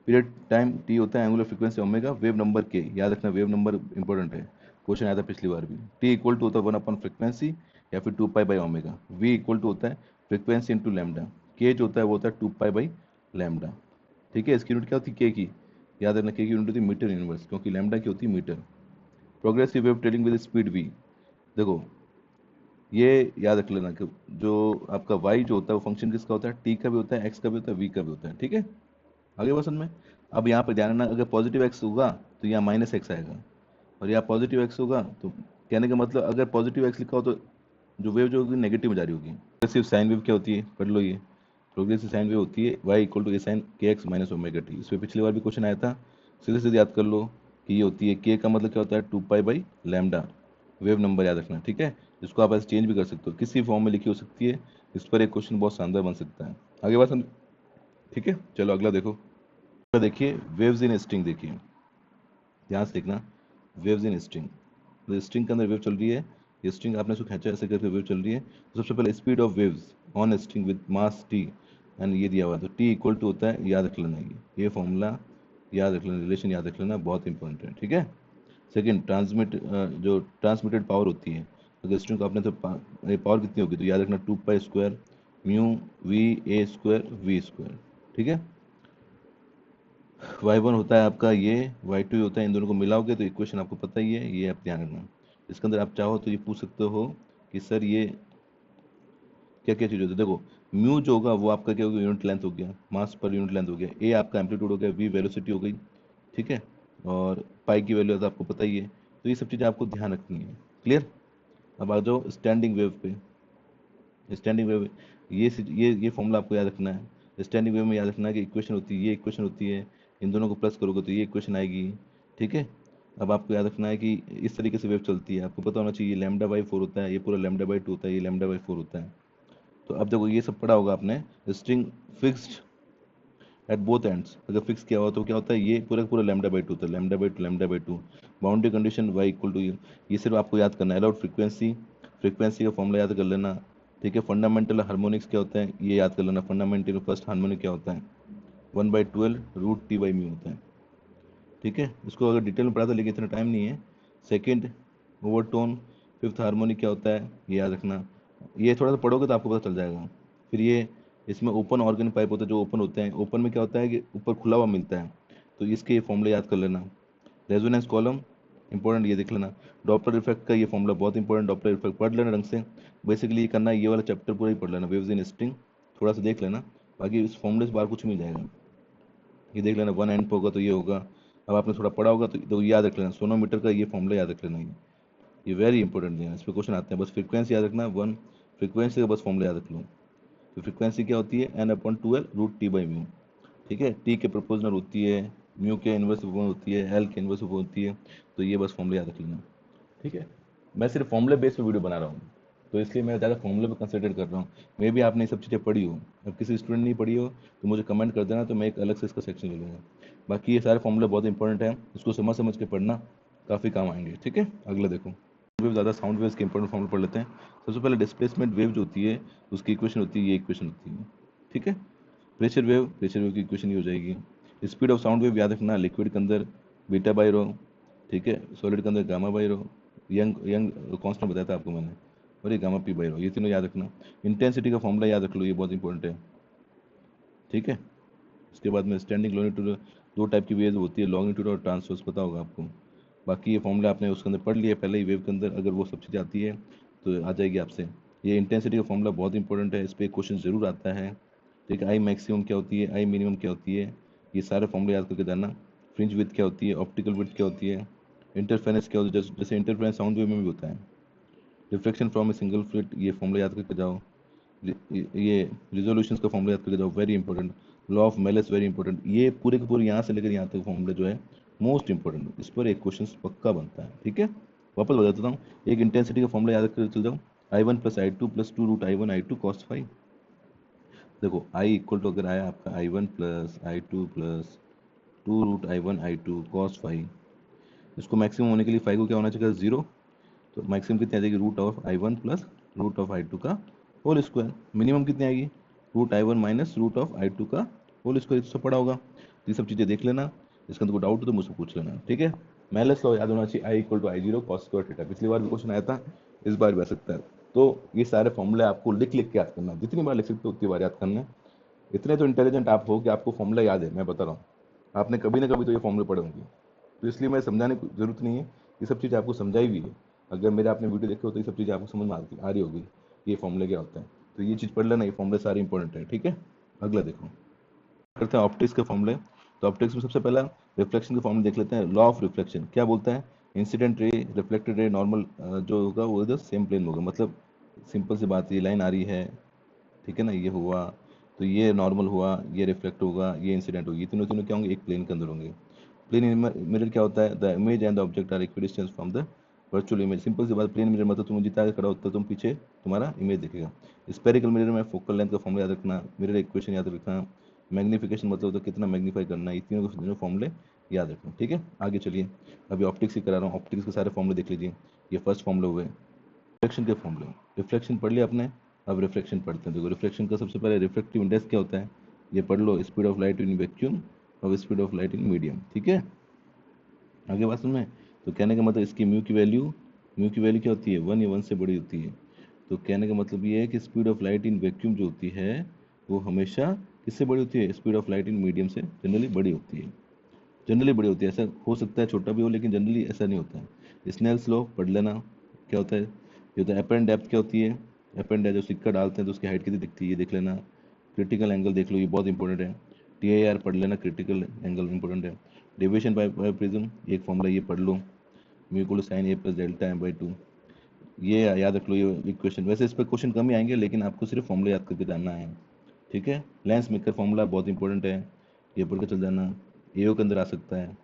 period time T होता है, angular frequency omega, wave number के, याद रखना वेव नंबर इंपॉर्टेंट है, क्वेश्चन आया था पिछली बार भी। टी इक्वल टू होता है 1 अपॉन फ्रीक्वेंसी या फिर 2 pi by omega. V equal to होता है फ्रीक्वेंसी इंटू लैम्डा। के जो होता है वो होता है 2 पाई बाई लैम्डा, ठीक है। इसकी यूनिट क्या होती है, के की, याद रखना के की यूनिट होती है मीटर यूनिवर्स, क्योंकि लैम्डा की होती है metre. Progressive wave travelling with speed V, देखो ये याद रख लेना कि जो आपका y जो होता है वो फंक्शन किसका होता है, t का भी होता है, x का भी होता है, v का भी होता है, ठीक है। आगे क्वेश्चन में, अब यहाँ पर ध्यान रखना, अगर पॉजिटिव x होगा तो यहाँ माइनस एक्स आएगा, और यहाँ पॉजिटिव x होगा तो कहने का मतलब अगर पॉजिटिव x लिखा हो तो जो वेव जो होगी नेगेटिव में जा रही होगी। प्रोग्रेसिव साइन वेव क्या होती है, पढ़ लो ये, प्रोग्रेसिव साइन वेव होती है y equal to A sine K X minus omega T. इस पर पिछली बार भी क्वेश्चन आया था, सीधे सीधे याद कर लो कि ये होती है k का मतलब क्या होता है 2 pi by lambda, wave number याद रखना, ठीक है। इसको आप ऐसे चेंज भी कर सकते हो, किसी फॉर्म में लिखी हो सकती है, इस पर एक क्वेश्चन बहुत शानदार बन सकता है। आगे बात ठीक है। चलो अगला देखो, अगला देखिए वेव्स इन स्ट्रिंग, देखिए ध्यान से देखना, वेव्स इन स्ट्रिंग, तो स्ट्रिंग के अंदर वेव चल रही है, ये स्ट्रिंग आपने इसको खींचा ऐसे करके वेव चल रही है। तो सबसे पहले speed of waves on string with mass T, and ये दिया हुआ है, तो टी इक्वल टू होता है, याद रख लेना ये फॉर्मूला याद रख लेना, रिलेशन याद रख लेना, बहुत इंपॉर्टेंट है, ठीक है। सेकेंड, जो ट्रांसमिटेड पावर होती है, अगर स्ट्रिंग को आपने तो पावर कितनी होगी, तो याद रखना 2 pi square mu V A square V square, ठीक है। y1 होता है आपका ये, y2 होता है, इन दोनों को मिलाओगे तो इक्वेशन आपको पता ही है, ये आप ध्यान रखना। इसके अंदर आप चाहो तो ये पूछ सकते हो कि सर ये क्या क्या चीज़ होती है, देखो म्यू जो होगा वो आपका क्या होगा, यूनिट लेंथ हो गया, मास पर यूनिट लेंथ हो गया, ए आपका एम्पलीट्यूड हो गया, वी वेलोसिटी हो गई, ठीक है, और पाई की वैल्यू तो आपको पता ही है। तो ये सब चीज़ें आपको ध्यान रखनी है, क्लियर। अब आ जाओ स्टैंडिंग वेव पे, स्टैंडिंग वेव, ये फॉर्मूला आपको याद रखना है। स्टैंडिंग वेव में याद रखना है कि इक्वेशन होती है, ये इक्वेशन होती है, इन दोनों को प्लस करोगे तो ये इक्वेशन आएगी, ठीक है। अब आपको याद रखना है कि इस तरीके से वेव चलती है, आपको पता होना चाहिए ये लैम्डा बाई 4 होता है, ये पूरा लैम्डा बाई 2 होता है, ये लैम्डा बाई 4 होता है। तो अब देखो ये सब पढ़ा होगा आपने, string fixed at both ends, अगर फिक्स किया हुआ तो क्या होता है, ये पूरा पूरा लैम्डा बाई 2 होता है, lambda by 2 lambda by 2। Boundary condition y equal to ये सिर्फ आपको याद करना है। अलाउड फ्रीक्वेंसी, फ्रीक्वेंसी का फॉर्मूला याद कर लेना, ठीक है। फंडामेंटल हार्मोनिक्स क्या होता है ये याद कर लेना, फंडामेंटल फर्स्ट हार्मोनिक क्या होता है 1/12 रूट टी बाई म्यू होता है, ठीक है। इसको अगर डिटेल में पढ़ा था लेकिन इतना टाइम नहीं है। सेकेंड ओवरटोन, फिफ्थ हार्मोनिक क्या होता है ये याद रखना, ये थोड़ा सा पढ़ोगे तो आपको पता चल जाएगा। फिर ये इसमें ओपन ऑर्गन पाइप होता है, जो ओपन होते हैं, ओपन में क्या होता है कि ऊपर खुला हुआ मिलता है, तो इसके ये फॉर्मूले याद कर लेना। रेजोनेंस कॉलम इंपॉर्टेंट, ये देख लेना। डॉपलर इफेक्ट का ये फॉर्मूला बहुत इंपॉर्टेंट, डॉपलर इफेक्ट पढ़ लेना ढंग से, बेसिकली ये करना है, ये वाला चैप्टर पूरा ही पढ़ लेना, वेव्स इन स्ट्रिंग थोड़ा सा देख लेना, बाकी इस फॉर्मूले से बाहर कुछ मिल जाएगा। ये देख लेना, 1 एंड पे होगा तो ये होगा, अब आपने थोड़ा पढ़ा होगा तो याद रख लेना, सोनोमीटर का ये फॉर्मूला याद रख लेना, ये वेरी इंपॉर्टेंट है, इस पर क्वेश्चन आते हैं। बस फ्रीक्वेंसी याद रखना, 1 फ्रीक्वेंसी का बस फॉर्मूला याद रख लो। तो फ्रीक्वेंसी क्या होती है, n/2l root T by mu. ठीक है, टी के प्रोपोर्शनल होती है, म्यू के इन्वर्स प्रोपोर्शनल होती है, एल के इन्वर्स प्रोपोर्शनल होती है। तो ये बस फॉर्मूला याद रख लेना। ठीक है, मैं सिर्फ फॉर्मूले बेस पे वीडियो बना रहा हूँ, तो इसलिए मैं ज़्यादा फॉर्मूले पे कंसंट्रेट कर रहा हूँ। मे भी आपने ये सब चीज़ें पढ़ी हो, अब किसी स्टूडेंट नहीं पढ़ी हो तो मुझे कमेंट कर देना, तो मैं एक अलग से इसका सेक्शन ले लूँगा। बाकी ये सारे फॉर्मूले बहुत इंपॉर्टेंट हैं, इसको समझ समझ के पढ़ना, काफ़ी काम आएंगे। ठीक है, अगला देखो, वेव ज़्यादा साउंड वेव्स के इंपॉर्टेंट फॉर्मूले पढ़ लेते हैं। सबसे पहले डिस्प्लेसमेंट वेव जो होती है उसकी इक्वेशन होती है, ये इक्वेशन होती है। ठीक है, प्रेशर वेव की इक्वेशन ये हो जाएगी। स्पीड ऑफ साउंड वेव याद रखना, लिक्विड के अंदर बीटा बाई रो, ठीक है, सॉलिड के अंदर gamma by rho, young young constant बताया था आपको मैंने, और ये गामा पी बाई रो, ये तीनों याद रखना। इंटेंसिटी का फॉर्मूला याद रख लो, ये बहुत इंपॉर्टेंट है। ठीक है, उसके बाद में स्टैंडिंग लॉन्गिट्यूड, दो टाइप की वेव होती है, लॉन्गिट्यूड और ट्रांसवर्स, पता होगा आपको। बाकी ये फॉर्मूला आपने उसके अंदर पढ़ लिया पहले ही, वेव के अंदर अगर वो सब चीज़ आती है तो आ जाएगी आपसे। ये इंटेंसिटी का फॉर्मूला बहुत इंपॉर्टेंट है, इस पर क्वेश्चन जरूर आता है। ठीक है, आई मैक्सिमम क्या होती है, आई मिनिमम क्या होती है, ये सारे फॉर्मूले याद करके जाना। फ्रिंज विड्थ क्या होती है, ऑप्टिकल विड्थ क्या होती है, इंटरफेरेंस क्या होती है, जैसे इंटरफेरेंस साउंड वेव में भी होता है। Reflection from a single fleet, ये फॉर्मूला याद करके जाओ। ये रिजोल्यूशन का फॉर्मूला याद करके जाओ, very important. Law of Malus very important, ये पूरे के पूरे यहाँ से लेकर यहाँ तक फॉर्मूले जो है मोस्ट इंपॉर्टेंट, इस पर एक क्वेश्चन पक्का बनता है। ठीक है, वापस बता देता हूँ, एक इंटेंसिटी का फॉर्मूला याद करके चल जाओ, I1 plus I2 plus 2 √I1 I2 cos phi. देखो आई इक्वल टू अगर आया आपका I1 plus I2 plus 2 √I1 I2 cos phi, इसको मैक्सिमम होने के लिए फाई को क्या होना चाहिए, जीरो। तो मैक्सिमम कितनी आ जाएगी, √of I1 plus √of I2 का होल स्क्वायर। मिनिमम कितनी आएगी, √I1 माइनस √ऑफ I2 का होल स्क्वायर। इससे पढ़ा होगा, ये सब चीज़ें देख लेना, इसका तो कोई डाउट हो तो मुझसे पूछ लेना। ठीक है, मेलस लॉ याद होना चाहिए, I equal to I0 cos square theta, पिछली बार भी क्वेश्चन आया था, इस बार भी आ सकता है। तो ये सारे फॉर्मूले आपको लिख लिख के याद करना, जितनी बार लिख सकते हो उतनी बार याद करना है। इतने तो इंटेलिजेंट आप हो कि आपको फॉर्मूला याद है, मैं बता रहा हूँ, आपने कभी ना कभी तो ये फॉर्मूले पढ़े होंगे, तो इसलिए मैं समझाने की जरूरत नहीं है, ये सब चीज़ें आपको समझाई भी है। अगर मेरे आपने वीडियो देखे हो तो ये सब चीज़ें आपको समझ में आ रही होगी, ये फॉर्मूले क्या होते हैं, तो ये चीज़ पढ़ लेना, ये फॉर्मूले सारे इंपॉर्टेंट है। ठीक है, अगला देखो, करते हैं ऑप्टिक्स के फॉर्मूले। तो ऑप्टिक्स में सबसे पहला रिफ्लेक्शन के फॉर्मूले देख लेते हैं। लॉ ऑफ रिफ्लेक्शन क्या बोलता है, incident ray reflected ray normal जो होगा वो इधर सेम प्लेन में होगा। मतलब सिंपल सी बात, ये लाइन आ रही है, ठीक है ना, ये हुआ तो ये नॉर्मल हुआ, ये रिफ्लेक्ट होगा, ये इंसिडेंट होगी, ये तीनों तीनों क्या होंगे, एक प्लेन के अंदर होंगे। प्लेन मिरर क्या होता है, the image and the object are equidistance from the virtual image. Simple सी बात, प्लेन मिरर मतलब तुम जितना आगे खड़ा होता है तुम पीछे तुम्हारा इमेज दिखेगा। स्पेरिकल मिरर में फोकल लेंथ का फॉर्मूला याद रखना, मिरर इक्वेशन याद रखना, मैग्निफिकेशन मतलब होता है कितना मैग्नीफाई करना, ये तीनों फॉर्मूले याद रखना। ठीक है, आगे चलिए, अभी ऑप्टिक्स ही करा रहा हूँ, ऑप्टिक्स के सारे फॉर्मूले देख लीजिए। ये फर्स्ट फॉर्मूले हुए रिफ्लेक्शन के फॉर्मूले। रिफ्लेक्शन पढ़ लिया आपने, अब रिफ्लेक्शन पढ़ते हैं। देखो रिफ्लेक्शन का सबसे पहले रिफ्लेक्टिव इंडेक्स क्या होता है, ये पढ़ लो, speed of light in vacuum और speed of light in medium. ठीक है, आगे बात सुन में, तो कहने का मतलब इसकी म्यू की वैल्यू क्या होती है, 1 या 1 से बड़ी होती है। तो कहने का मतलब ये है कि speed of light in vacuum जो होती है वो हमेशा किससे बड़ी होती है, speed of light in medium से जनरली बड़ी होती है। जनरली बड़ी होती है, ऐसा हो सकता है छोटा भी हो, लेकिन जनरली ऐसा नहीं होता है। स्नेल्स लॉ पढ़ लेना, क्या होता है, ये होता है एपरेंट डेप्थ क्या होती है, एपरेंट डेप्थ जो सिक्का डालते हैं तो उसकी हाइट कितनी दिखती है, ये देख लेना। क्रिटिकल एंगल देख लो, ये बहुत इंपॉर्टेंट है, TIR पढ़ लेना, क्रिटिकल एंगल इंपॉर्टेंट है। डेविएशन बाय प्रिज्म एक फॉर्मूला ये पढ़ लो, mu equal to sine A plus delta M/2, ये याद रख लो, ये इक्वेशन। वैसे इस पर क्वेश्चन कम ही आएंगे, लेकिन आपको सिर्फ फॉर्मूला याद करके जानना है। ठीक है, लेंस मेकर फॉर्मूला बहुत इंपॉर्टेंट है, ये पढ़ के चल जाना, AO के अंदर आ सकता है।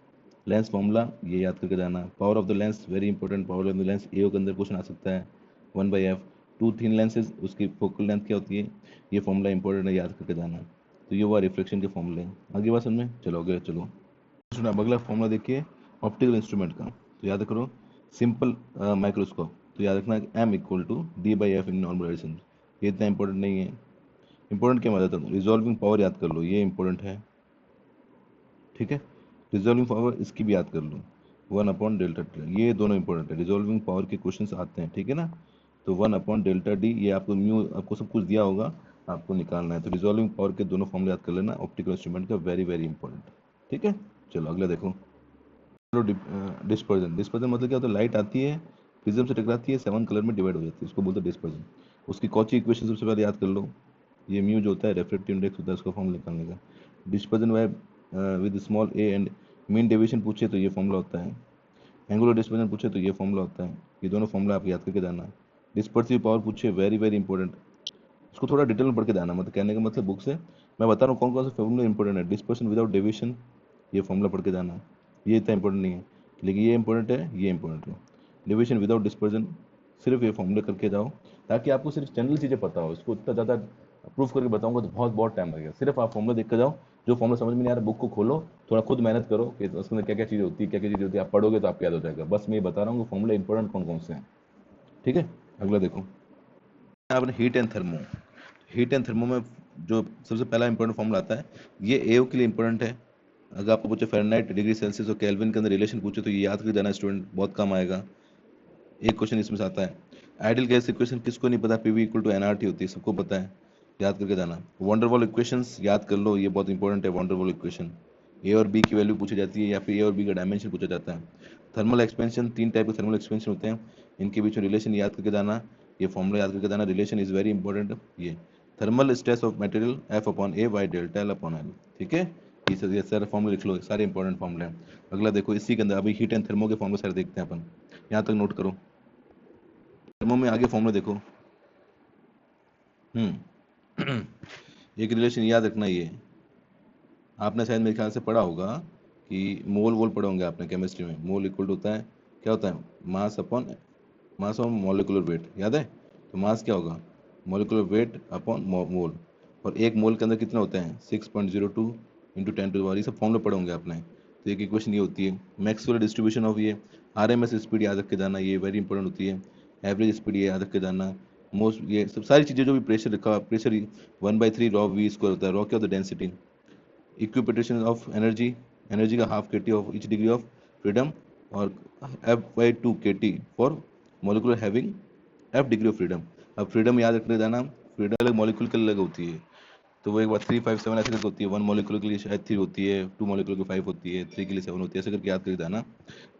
लेंस फॉर्मूला ये याद करके जाना। Power of the lens very important, power of the lens AO के अंदर क्वेश्चन आ सकता है, 1/f। टू थिन लेंसेज उसकी फोकल लेंथ क्या होती है, ये फॉर्मूला इंपॉर्टेंट है, याद करके जाना। तो ये हुआ रिफ्लेक्शन के फॉर्मूले। आगे बात समझ में, चलोगे चलो सुना, अब अगला फॉर्मूला देखिए ऑप्टिकल इंस्ट्रूमेंट का। तो याद करो, सिंपल माइक्रोस्कोप, तो याद रखना M equal to D/f in normalization. ये इतना इंपॉर्टेंट नहीं है, इंपॉर्टेंट क्या बताता हूँ, रिजॉल्विंग पावर याद कर लो, ये इंपॉर्टेंट है। ठीक है, रिजॉल्विंग पावर इसकी भी याद कर लो, 1/Δt, ये दोनों इंपॉर्टेंट है, रिजॉल्विंग पावर के क्वेश्चन आते हैं। ठीक है ना, तो 1/Δd, ये आपको म्यू आपको सब कुछ दिया होगा, आपको निकालना है। तो रिजॉल्विंग पावर के दोनों फॉर्मूले याद कर लेना, ऑप्टिकल इंस्ट्रूमेंट का, वेरी वेरी इंपॉर्टेंट। ठीक है, चलो अगला देखो, डिस्पर्जन। डिस्पर्जन मतलब क्या होता है, लाइट आती है, प्रिज्म से टकराती है, 7 कलर में डिवाइड हो जाती है, उसको बोलते हैं डिस्पर्जन। उसकी कॉची इक्वेशन सबसे पहले याद कर लो, ये म्यू जो होता है रेफ्रेक्टिव इंडेक्स होता है, उसका फॉर्मूला निकालने का। Dispersion with small a and mean deviation पूछे तो ये फॉर्मूला होता है, एंगुलर डिस्पर्जन पूछे तो ये फॉर्मूला होता है। ये दोनों फॉर्मूला आप याद करके जाना। डिस्पर्सिव पावर पूछे, वेरी वेरी इंपॉर्टेंट, इसको थोड़ा डिटेल में पढ़ के जाना, मतलब कहने का मतलब बुक से मैं बता रहा हूँ कौन कौन से फॉर्मूला इंपॉर्टेंट है। डिस्पर्शन विदाउट डेविएशन, ये फॉर्मूला पढ़ के जाना, ये इतना इंपॉर्टेंट नहीं है, लेकिन ये इंपॉर्टेंट है, ये इंपॉर्टेंट है। डेविएशन विदाउट डिस्पर्जन, सिर्फ ये फॉर्मूला करके जाओ, ताकि आपको सिर्फ जनरल चीज़ें पता हो। इसको इतना ज़्यादा प्रूफ करके बताऊंगा तो बहुत बहुत टाइम लगेगा। सिर्फ आप फॉर्मूला देख कर जाओ, जो फॉर्मूला समझ में नहीं आ रहा बुक को खोलो, थोड़ा खुद मेहनत करो कि उसके अंदर क्या क्या चीज़ें होती है, क्या क्या चीज़ें होती है, आप पढ़ोगे तो आपको याद हो जाएगा। बस मैं ये बता रहा हूँ कि फॉर्मूला इंपॉर्टेंट कौन कौन से हैं। ठीक है, अगला देखो आपने heat and thermo. Heat and thermo में जो सबसे पहला इंपॉर्टेंट फॉर्मूला आता है, ये एओ के लिए इंपॉर्टेंट है। अगर आपको पूछे फ़ारेनहाइट, डिग्री सेल्सियस और केल्विन के अंदर रिलेशन पूछे तो ये याद कर जाना स्टूडेंट, बहुत काम आएगा। एक क्वेश्चन इसमें से आता है। आइडियल गैस इक्वेशन किसको नहीं पता, पीवी इक्वल टू एनआरटी होती है, सबको पता है, याद करके जाना। वंडरवॉल इक्वेशंस याद कर लो, ये बहुत इंपॉर्टेंट है। वंडरवॉल इक्वेशन, ए और बी की वैल्यू पूछी जाती है, या फिर ए और बी का डायमेंशन पूछा जाता है। थर्मल एक्सपेंशन, 3 टाइप के थर्मल एक्सपेंशन होते हैं, इनके बीच में रिलेशन याद करके जाना, ये फॉर्मूला याद करके जाना। Relation is very important. ये thermal stress of material F upon A by delta L upon L, ठीक है। ये सारे फॉर्मूले लिख लो, सारे इंपॉर्टेंट फॉर्मूले हैं। अगला देखो, इसी के अंदर अभी हीट एंड थर्मो के फॉर्मूले सारे देखते हैं अपन, यहाँ तक नोट करो। थर्मो में आगे फॉर्मूला देखो। एक रिलेशन याद रखना, ये आपने शायद मेरे ख्याल से पढ़ा होगा कि मोल वोल पढ़े होंगे आपने केमिस्ट्री में। मोल इक्वल टू होता है, क्या होता है, mass upon mass of molecular weight, याद है। तो मास क्या होगा, मॉलिक्यूलर वेट अपॉन मोल, और एक मोल के अंदर कितना होता है 6.02 इंटू 10⁻⁴, ये सब फॉर्मूले पढ़े होंगे आपने। तो एक इक्वेशन ये होती है। मैक्सवेल डिस्ट्रीब्यूशन ऑफ ये आरएमएस स्पीड याद रख के जाना, ये वेरी इंपॉर्टेंट होती है। एवरेज स्पीड ये याद रख के जाना। मोस्ट ये सब सारी चीज़ें जो भी प्रेशर लिखा, प्रेशर 1/3 रॉ वी स्क्वायर होता है। रॉ क्या होता है, density. Equipartition of energy, energy का half kT of each degree of freedom, और F/2 kT for molecular having F degree of freedom. अब फ्रीडम याद रखने जाना, फ्रीडम अलग मॉलिक्यूल के अलग होती है। तो वो एक बार 3, 5, 7 ऐसे करके होती है। 1 मॉलिक्यूल के लिए शायद 3 होती है, 2 मॉलिक्यूल के 5 होती है, 3 के लिए 7 होती है, ऐसे करके याद करके जाना।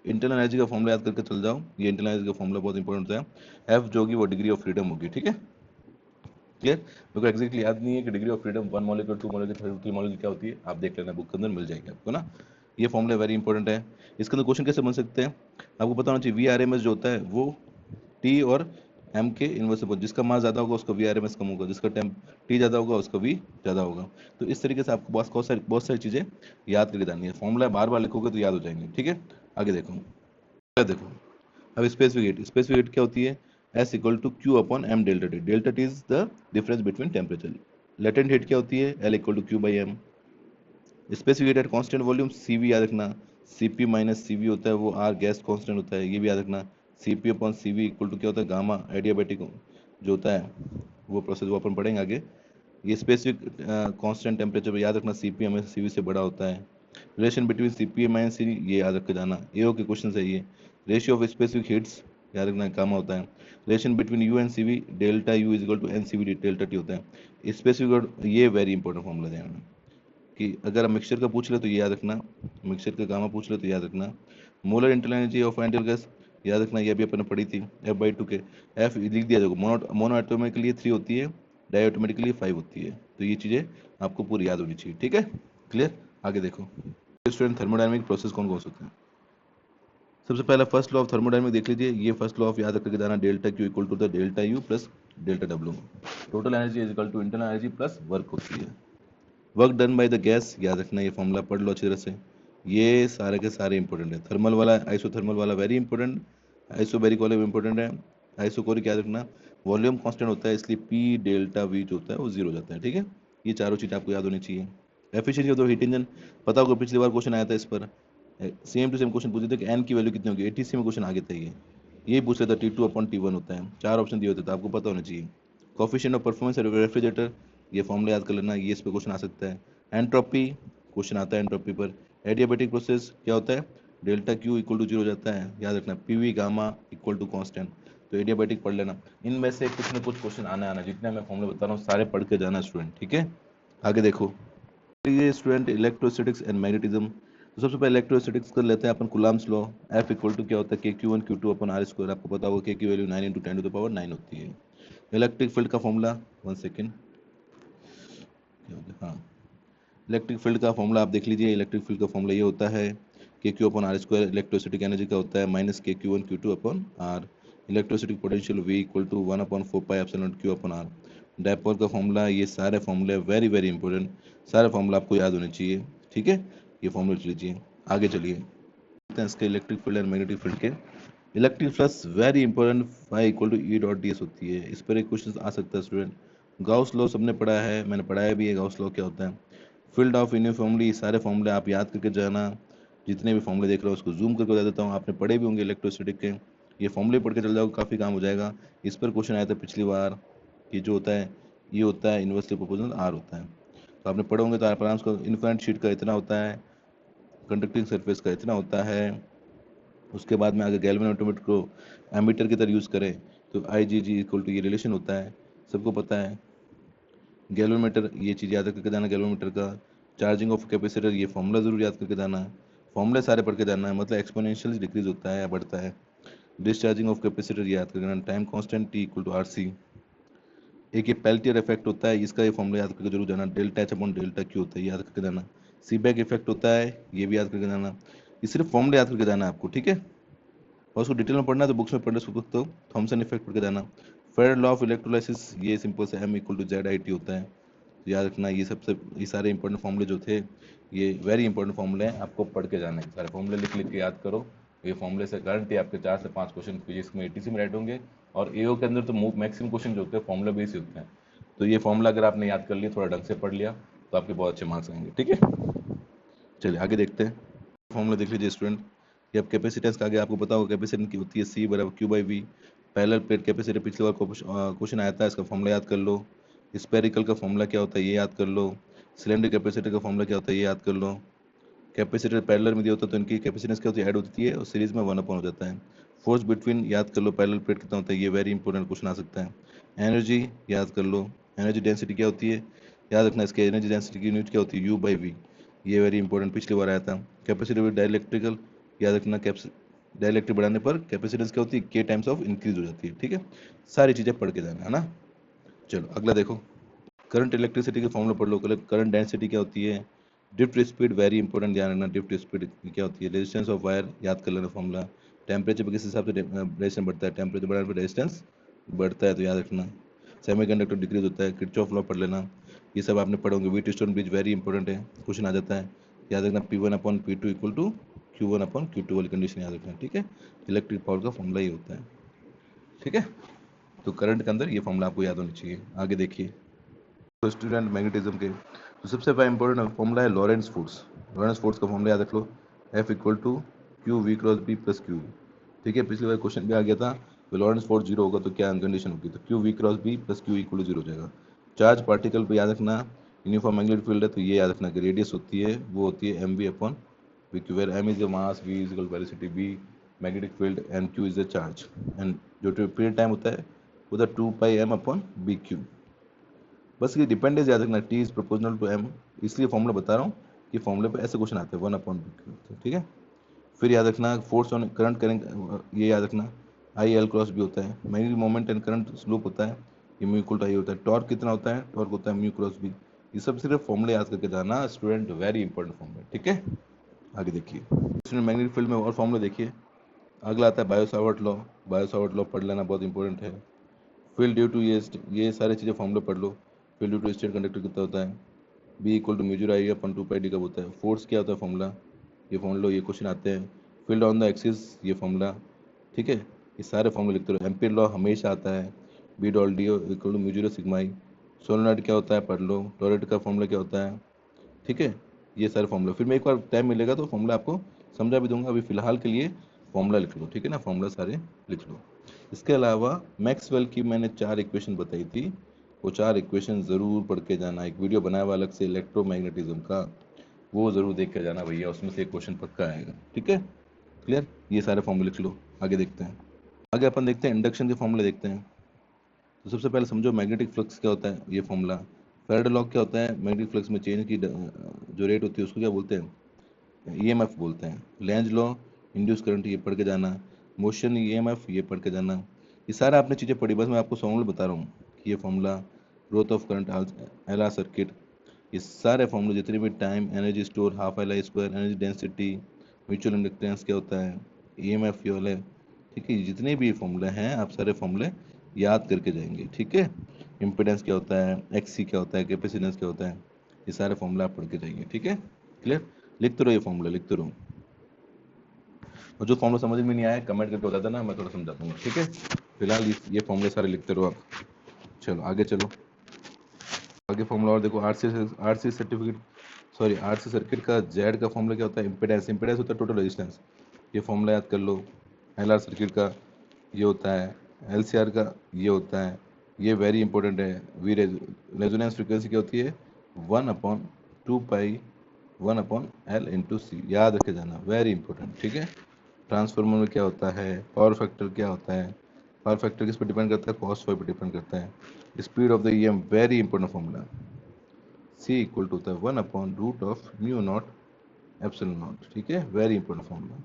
इंटरनल एनर्जी का फॉर्मूला याद करके चल जाओ, ये इंटरनल एनर्जी का फॉर्मूला बहुत इंपॉर्टेंट होता है। F जो होगी वो डिग्री ऑफ फ्रीडम होगी, ठीक है, क्लियर। मेरे को एग्जैक्टली याद नहीं है कि degree of freedom 1 molecule, 2 molecule, 3 molecule क्या होती है, आप देख लेना बुक के अंदर मिल जाएगी आपको ना। ये फॉर्मूला वेरी इंपॉर्टेंट है। इसके अंदर क्वेश्चन कैसे बन सकते हैं, आपको पता होना चाहिए। वी आर एम एस जो होता है वो टी और एम के इनवर्स होगा। जिसका मास ज़्यादा होगा उसका वी आर एम एस कम होगा, जिसका टेम टी ज़्यादा होगा उसका वी ज़्यादा होगा। तो इस तरीके से आपको बस बहुत सारी चीज़ें याद करके जानी है। फॉर्मूला बार बार लिखोगे तो याद हो जाएंगे, ठीक है। आगे देखो अब स्पेसिफिक हीट क्या होती है, S equal to Q upon M delta T. Delta T is the difference between temperature. Latent heat क्या होती है, L equal to Q by M. Specific heat at constant volume, C V याद रखना। C P minus C V होता है, वो are gas constant होता है, ये भी याद रखना। C P upon C V equal to क्या होता है, गामा एडियाबैटिक जो होता है वो प्रोसेस, वो अपन पढ़ेंगे आगे। ये स्पेसिफिक कांस्टेंट टेम्परेचर याद रखना, सी पी हमेशा सी वी से बड़ा होता है। Relation between C P M and C, ये याद रख के जाना, एओ के क्वेश्चन है ये। रेशियो ऑफ स्पेसिफिक हीट्स याद रखना, गामा होता है। Relation between U and C V, delta U is equal to N C V delta T होता है। स्पेसिफिक, ये वेरी इंपॉर्टेंट फॉर्मूला ध्यान में, कि अगर आप मिक्सचर का पूछ ले तो ये याद रखना, मिक्सचर का गामा पूछ ले तो याद रखना। Molar internal energy of ideal gas याद रखना, ये भी अपन ने पढ़ी थी, F/2 के। एफ लिख दिया जाएगा, मोनो एटॉमिक के लिए 3 होती है, डाई एटॉमिक के लिए 5 होती है। तो ये चीज़ें आपको पूरी याद होनी चाहिए, ठीक है, क्लियर। आगे देखो स्टूडेंट, थर्मोडायनामिक प्रोसेस कौन कौन से होते हैं। सबसे पहला फर्स्ट लॉ ऑफ थर्मोडायनामिक देख लीजिए। ये फर्स्ट लॉ ऑफ याद करके जाना, delta Q equal to the delta U plus delta W. Total energy is equal to internal energy plus work होती है। Work done by the gas याद रखना, ये फॉर्मूला पढ़ लो अच्छी तरह से। ये सारे के सारे इंपॉर्टेंट है। थर्मल वाला, आइसोथर्मल वाला वेरी इंपॉर्टेंट, आइसोबैरिक वाला भी इंपॉर्टेंट है। आइसोकोरिक याद रखना, वॉल्यूम कांस्टेंट होता है इसलिए पी डेल्टा वी जो होता है वो जीरो हो जाता है, ठीक है। ये चारों चीज़ आपको याद होनी चाहिए। Efficiency of the heat engine, पता होगा पिछली बार क्वेश्चन आया था इस पर, सेम टू सेम क्वेश्चन पूछे थे कि एन की वैल्यू कितनी होगी, 80 में क्वेश्चन आगे था ये। यही पूछ रहा था T2 अपॉन T1 होता है, 4 ऑप्शन दिए होते थे, आपको पता होना चाहिए। कोफिशिएंट ऑफ परफॉर्मेंस रेफ्रिजरेटर, ये फॉर्मूला याद कर लेना, ये इस पर क्वेश्चन आ सकता है। एंट्रोपी क्वेश्चन आता है एंट्रोपी पर। एडियाबैटिक प्रोसेस क्या होता है, delta Q equal to zero हो जाता है, याद रखना। PV gamma equal to constant, तो एडियाबैटिक पढ़ लेना। इनमें से कुछ ना कुछ क्वेश्चन आना जितने मैं फॉर्मूला बता रहा हूँ सारे पढ़ के जाना स्टूडेंट, ठीक है। आगे देखो ये स्टूडेंट, इलेक्ट्रोस्टैटिक्स एंड मैग्नेटिज्म। तो सबसे पहले इलेक्ट्रोस्टैटिक्स कर लेते हैं अपन, Coulomb's law. F equal to क्या होता है, K Q one Q two upon R square. आपको पता होगा के की वैल्यू 9 इंटू 10⁻⁹ होती है। इलेक्ट्रिक फील्ड का फॉर्मूला, 1 सेकेंड, हाँ, इलेक्ट्रिक फील्ड का फॉर्मूला आप देख लीजिए। इलेक्ट्रिक फील्ड का फॉर्मूला ये होता है K Q upon R square. Electrostatic energy का होता है minus K Q one Q two upon R. Electrostatic potential V equal to 1/4 pi epsilon Q upon R. Dipole का फॉर्मूला, ये सारे फॉर्मूले वेरी वेरी इंपॉर्टेंट, सारे फॉर्मूला आपको याद होने चाहिए, ठीक है। ये फॉर्मूला लिख लीजिए। आगे चलिए इसके electric field and magnetic field के। Electric flux very important, phi equal to E dot D S होती है। इस पर एक क्वेश्चन आ सकता है स्टूडेंट। गाउस लॉ सबने पढ़ा है, मैंने पढ़ाया भी है गाउस लॉ क्या होता है। फील्ड ऑफ यूनिफॉर्मली, सारे फॉर्मूले आप याद करके जाना। जितने भी फॉर्मूले देख रहे हो उसको जूम करके बता देता हूँ, आपने पढ़े भी होंगे इलेक्ट्रोस्टैटिक के। ये फॉर्मूले पढ़ के चल जाओ, काफ़ी काम हो जाएगा। इस पर क्वेश्चन आया था पिछली बार कि जो होता है ये होता है इन्वर्सली प्रोपोर्शनल आर होता है, तो आपने पढ़े होंगे। तो आप आराम से, इन्फिनिट शीट का इतना होता है, कंडक्टिंग सरफेस का इतना होता है। उसके बाद में आगे गैल्वेनोमीटर को एमीटर की तरह यूज़ करें तो आई जी जी इक्वल टू ये रिलेशन होता है, सबको पता है। गैल्वेनोमीटर, ये चीज़ याद करके जाना गैल्वेनोमीटर का। चार्जिंग ऑफ कैपेसिटर, ये फॉर्मूला जरूर याद करके जाना है। फॉर्मूले सारे पढ़ के जाना है, मतलब एक्सपोनेंशियल डिक्रीज होता है या बढ़ता है। डिस्चार्जिंग ऑफ कैपेसिटर याद करके जाना। Time constant T equal to R C. एक ये पेल्टियर इफेक्ट होता है, इसका ये फॉर्मूला याद करके जरूर जाना। Delta H upon delta Q होता है, याद करके जाना। सीबैक इफेक्ट होता है, ये भी याद करके जाना। ये सिर्फ फॉर्मूला याद करके जाना है आपको, ठीक है। और उसको डिटेल में पढ़ना है तो बुक्स में पढ़ सकते हो। थॉमसन इफेक्ट पढ़ के जाना। फेराडे लॉ ऑफ इलेक्ट्रोलाइसिस, ये सिंपल से M equal to Z I T होता है, तो याद रखना। ये सारे इंपॉर्टेंट फॉर्मूले जो थे, ये वेरी इंपॉर्टेंट फॉर्मूले हैं, आपको पढ़ के जाना है। सारे फॉर्मूले लिख लिख के याद करो। ये फॉर्मूले से गारंटी आपके 4 से 5 क्वेश्चन फिजिक्स में एटीसी में राइट होंगे। और एओ के अंदर तो मैक्सिमम क्वेश्चन जो होते हैं फॉर्मूला बेस ही होते हैं। तो ये फॉर्मूला अगर आपने याद कर लिया, थोड़ा ढंग से पढ़ लिया, तो आपके बहुत अच्छे मार्क्स आएंगे, ठीक है। चलिए आगे देखते हैं। फॉर्मूला देख लीजिए स्टूडेंट। ये अब कैपेसिटेंस का आगे आपको पता होगा, कैपेसिटेंस की होती है सी बराबर Q by V. Parallel plate capacitor, पिछली बार क्वेश्चन आया था, इसका फॉर्मूला याद कर लो। स्पेरिकल का फॉर्मूला क्या होता है ये याद कर लो। सिलेंडर कैपेसिटर का फॉर्मूला क्या होता है ये याद कर लो। कैपेसिटर पैरेलल में दिया होता है तो इनकी कैपेसिटेंस क्या होती है, ऐड होती है, और सीरीज में 1 अपॉन हो जाता है। फोर्स बिटवीन याद कर लो, पैरेलल प्लेट कितना होता है, ये वेरी इंपॉर्टेंट क्वेश्चन आ सकता है। एनर्जी याद कर लो, एनर्जी डेंसिटी क्या होती है, याद रखना। इसके एनर्जी डेंसिटी की यूनिट क्या होती है, यू बाई वी, ये वेरी इंपॉर्टेंट पिछली बार आया था। कैपेसिटी विद डाइलेक्ट्रिकल, याद रखना। डाइलेक्ट्रिक बढ़ाने पर कैपेसिटेंस क्या होती है, के टाइम्स ऑफ इंक्रीज हो जाती है, ठीक है। सारी चीज़ें पढ़ के जाना है ना। चलो अगला देखो, करंट इलेक्ट्रिसिटी के फॉर्मूला पढ़ लो। करंट डेंसिटी क्या होती है, ड्रिफ्ट स्पीड वेरी इंपॉर्टेंट, ध्यान रखना। ड्रिफ्ट स्पीड क्या होती है, रेजिस्टेंस ऑफ वायर याद कर लेना फॉर्मूला। टेम्परेचर पर किस हिसाब से रेजिस्टेंस बढ़ता है, टेम्परेचर बढ़ाने पर रेजिस्टेंस बढ़ता है, तो याद रखना। सेमीकंडक्टर डिक्रीज होता है, किरचॉफ लॉ पढ़ लेना। ये सब आपने पढ़े होंगे। व्हीटस्टोन ब्रिज वेरी इंपॉर्टेंट है, क्वेश्चन आ जाता है, याद रखना। P1 upon P2 equal to Q1 upon Q2 वाली कंडीशन याद रखना, ठीक है। इलेक्ट्रिक पावर का फॉर्मूला ये होता है, ठीक है। तो करंट के अंदर ये फॉर्मूला आपको याद होनी चाहिए। आगे देखिए, तो स्टूडेंट मैग्नेटिज्म के तो सबसे पहला इंपॉर्टेंट फॉर्मूला है लॉरेंट्ज फोर्स। लॉरेंट्ज फोर्स का फॉर्मूला याद रख लो, F equal to Q V cross B plus Q, ठीक है। पिछली बार क्वेश्चन भी आ गया था, तो लॉरेंट्ज फोर्स जीरो होगा तो क्या कंडीशन होगी, तो Q V cross B plus Q equal to zero हो जाएगा। चार्ज पार्टिकल पे याद रखना, यूनिफॉर्म मैग्नेटिक फील्ड है तो ये याद रखना कि रेडियस होती है वो होती है M V upon V Q, where M is the mass, V is equal velocity, B magnetic field and Q is the charge. And जो पीरियड टाइम होता है वो था 2 pi M upon B Q. बस ये डिपेंडेंस याद रखना, T is proportional to M, इसलिए फॉर्मूला बता रहा हूँ कि फॉर्मूले पे ऐसे क्वेश्चन आते हैं 1/, ठीक है। फिर याद रखना फोर्स ऑन करंट करेंट, ये याद रखना आई एल क्रॉस भी होता है। Magnetic moment and current slope होता है, ये म्यू इक्वल टू आई होता है। टॉर्क कितना होता है, टॉर्क होता है म्यू क्रॉस भी। ये सब सिर्फ फॉर्मूले याद करके जाना स्टूडेंट, वेरी इंपॉर्टेंट फॉर्मूला, ठीक है। आगे देखिए स्टूडेंट, मैग्नेटिक फील्ड में और फॉर्मूला देखिए। अगला आता है Biot Savart law. Biot Savart law पढ़ लेना, बहुत इंपॉर्टेंट है। फील्ड ड्यू टू ये सारी चीज़ें फॉर्मूला पढ़ लो। Field due to straight conductor कितना होता है, B equal to mu zero I upon 2 pi D कब होता है। फोर्स क्या होता है फॉर्मूला, ये फॉर्मूला, ये क्वेश्चन आते हैं। फील्ड ऑन द एक्सिस, ये फॉर्मूला, ठीक है। ये सारे फॉर्मूले लिखते रहो। एम्पीयर लॉ हमेशा आता है, बी डॉल डी इक्वल टू म्यूजर सिग्माई। सोलेनॉइड क्या होता है पढ़ लो। टॉरेट का फॉर्मूला क्या होता है, ठीक है। ये सारे फॉर्मूला फिर मैं एक बार टाइम मिलेगा तो फॉर्मूला आपको समझा भी दूंगा, अभी फिलहाल के लिए फॉर्मूला लिख लो, ठीक है ना। फॉर्मूला सारे लिख लो। इसके अलावा मैक्सवेल की मैंने 4 इक्वेशन बताई थी, वो 4 इक्वेशन ज़रूर पढ़ के जाना। एक वीडियो बनाया हुआ अलग से इलेक्ट्रोमैग्नेटिज्म का, वो ज़रूर देख के जाना भैया, उसमें से एक क्वेश्चन पक्का आएगा, ठीक है। क्लियर, ये सारे फॉर्मूले लिख लो। आगे देखते हैं, आगे अपन देखते हैं इंडक्शन के फॉर्मूले देखते हैं। तो सबसे पहले समझो मैग्नेटिक फ्लक्स क्या होता है, ये फॉर्मूला। फेराडे लॉ क्या होता है, मैग्नेटिक फ्लक्स में चेंज की जो रेट होती है उसको क्या बोलते हैं, ईएमएफ बोलते हैं। लेंज लॉ, इंड्यूस करंट, ये पढ़ के जाना। मोशन ईएमएफ, ये पढ़ के जाना। ये सारा आपने चीज़ें पढ़ी, बस मैं आपको फॉर्मूला बता रहा हूँ कि ये formula, growth of current, LR circuit, ये सारे फॉर्मूले जितने भी, time, energy store, half L I square, energy density, mutual inductance क्या होता है, ईएमएफ ये वाले, ठीक है। जितने भी फॉर्मूले हैं आप सारे फॉर्मूले याद करके जाएंगे, ठीक है। इम्पिडेंस क्या होता है, एक्सी क्या होता है, कैपेसिटेंस क्या होता है, ये सारे फॉर्मूला आप पढ़ के जाएंगे, ठीक है। क्लियर, लिखते रहो ये फॉर्मूला, लिखते रहो। और जो फॉर्मूला समझ में नहीं आया कमेंट करके बता देना, मैं थोड़ा समझा दूंगा, ठीक है। फिलहाल ये फॉर्मूले सारे लिखते रहो आप। चलो आगे चलो, आगे फॉर्मूला और देखो। RC certificate, sorry RC circuit का जेड का फॉर्मूला क्या होता है, इम्पिडेंस। इम्पिडेंस होता है टोटल रेजिस्टेंस, ये फॉर्मूला याद कर लो। एलआर सर्किट का ये होता है, एलसीआर का ये होता है, ये वेरी इंपॉर्टेंट है। वी रेजोनेंस फ्रीक्वेंसी क्या होती है, 1/2 पाई 1/L/C, याद रखे जाना, वेरी इंपॉर्टेंट, ठीक है। ट्रांसफार्मर में क्या होता है, पावर फैक्टर क्या होता है, पावर फैक्टर किस पर डिपेंड करता है, कॉस फाई पर डिपेंड करता है। Speed of the EM, very important formula, C equal to होता है 1/√μ0 ε0, ठीक है, वेरी इंपॉर्टेंट फॉर्मूला।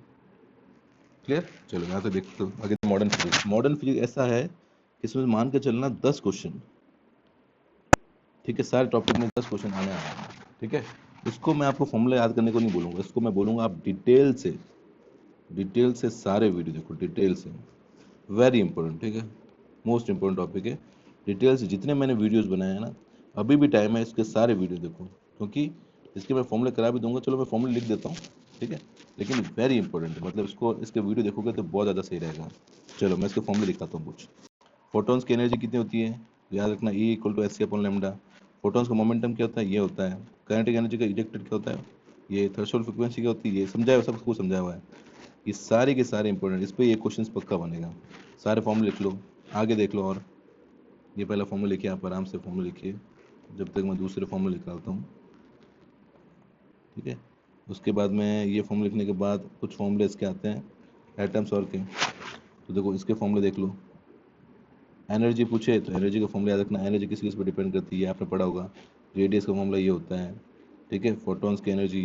क्लियर, चलो यहाँ से देखते हो आगे। मॉडर्न फिजिक्स, मॉडर्न फिजिक्स ऐसा है कि इसमें मान के चलना 10 क्वेश्चन, ठीक है, सारे टॉपिक में 10 क्वेश्चन आने आ रहे हैं, ठीक है। इसको मैं आपको फॉर्मूला याद करने को नहीं बोलूँगा, इसको मैं बोलूँगा आप डिटेल से सारे वीडियो देखो, डिटेल से, वेरी इंपॉर्टेंट, ठीक है, मोस्ट इंपॉर्टेंट टॉपिक है। डिटेल से जितने मैंने वीडियोस बनाए हैं ना, अभी भी टाइम है, इसके सारे वीडियो देखो, क्योंकि इसके मैं फॉर्मूले करा भी दूंगा, चलो मैं फॉर्मूले लिख देता हूँ, ठीक है, लेकिन वेरी इंपॉर्टेंट है, मतलब इसके वीडियो देखोगे तो बहुत ज़्यादा सही रहेगा। चलो मैं इसके फॉर्मूले दिखाता हूँ कुछ। फोटॉन्स की एनर्जी कितनी होती है, याद रखना, E equal to Sc/λ। Photons का मोमेंटम क्या होता है, ये होता है। काइनेटिक एनर्जी का इजेक्टेड क्या होता है, ये। थ्रेशोल्ड फ्रीक्वेंसी क्या होती है, ये समझाया हुआ, सब कुछ समझाया हुआ है। ये सारे के सारे इंपॉर्टेंट, इस पर ये क्वेश्चन पक्का बनेगा। सारे फॉर्मूले लिख लो, आगे देख लो। और ये पहला फॉर्मूला लिखिए, आप आराम से फॉर्मूला लिखिए जब तक मैं दूसरे फॉर्मूला निकालता हूँ, ठीक है। उसके बाद में ये फॉर्मूला लिखने के बाद कुछ फॉर्मूले इसके आते हैं एटम्स और के, तो देखो इसके फॉर्मूले देख लो। एनर्जी पूछे तो एनर्जी का फॉर्मूला याद रखना, एनर्जी किस पर डिपेंड करती है, आपने पढ़ा होगा। रेडियस का फॉर्मूला ये होता है, ठीक है। फोटॉन्स की एनर्जी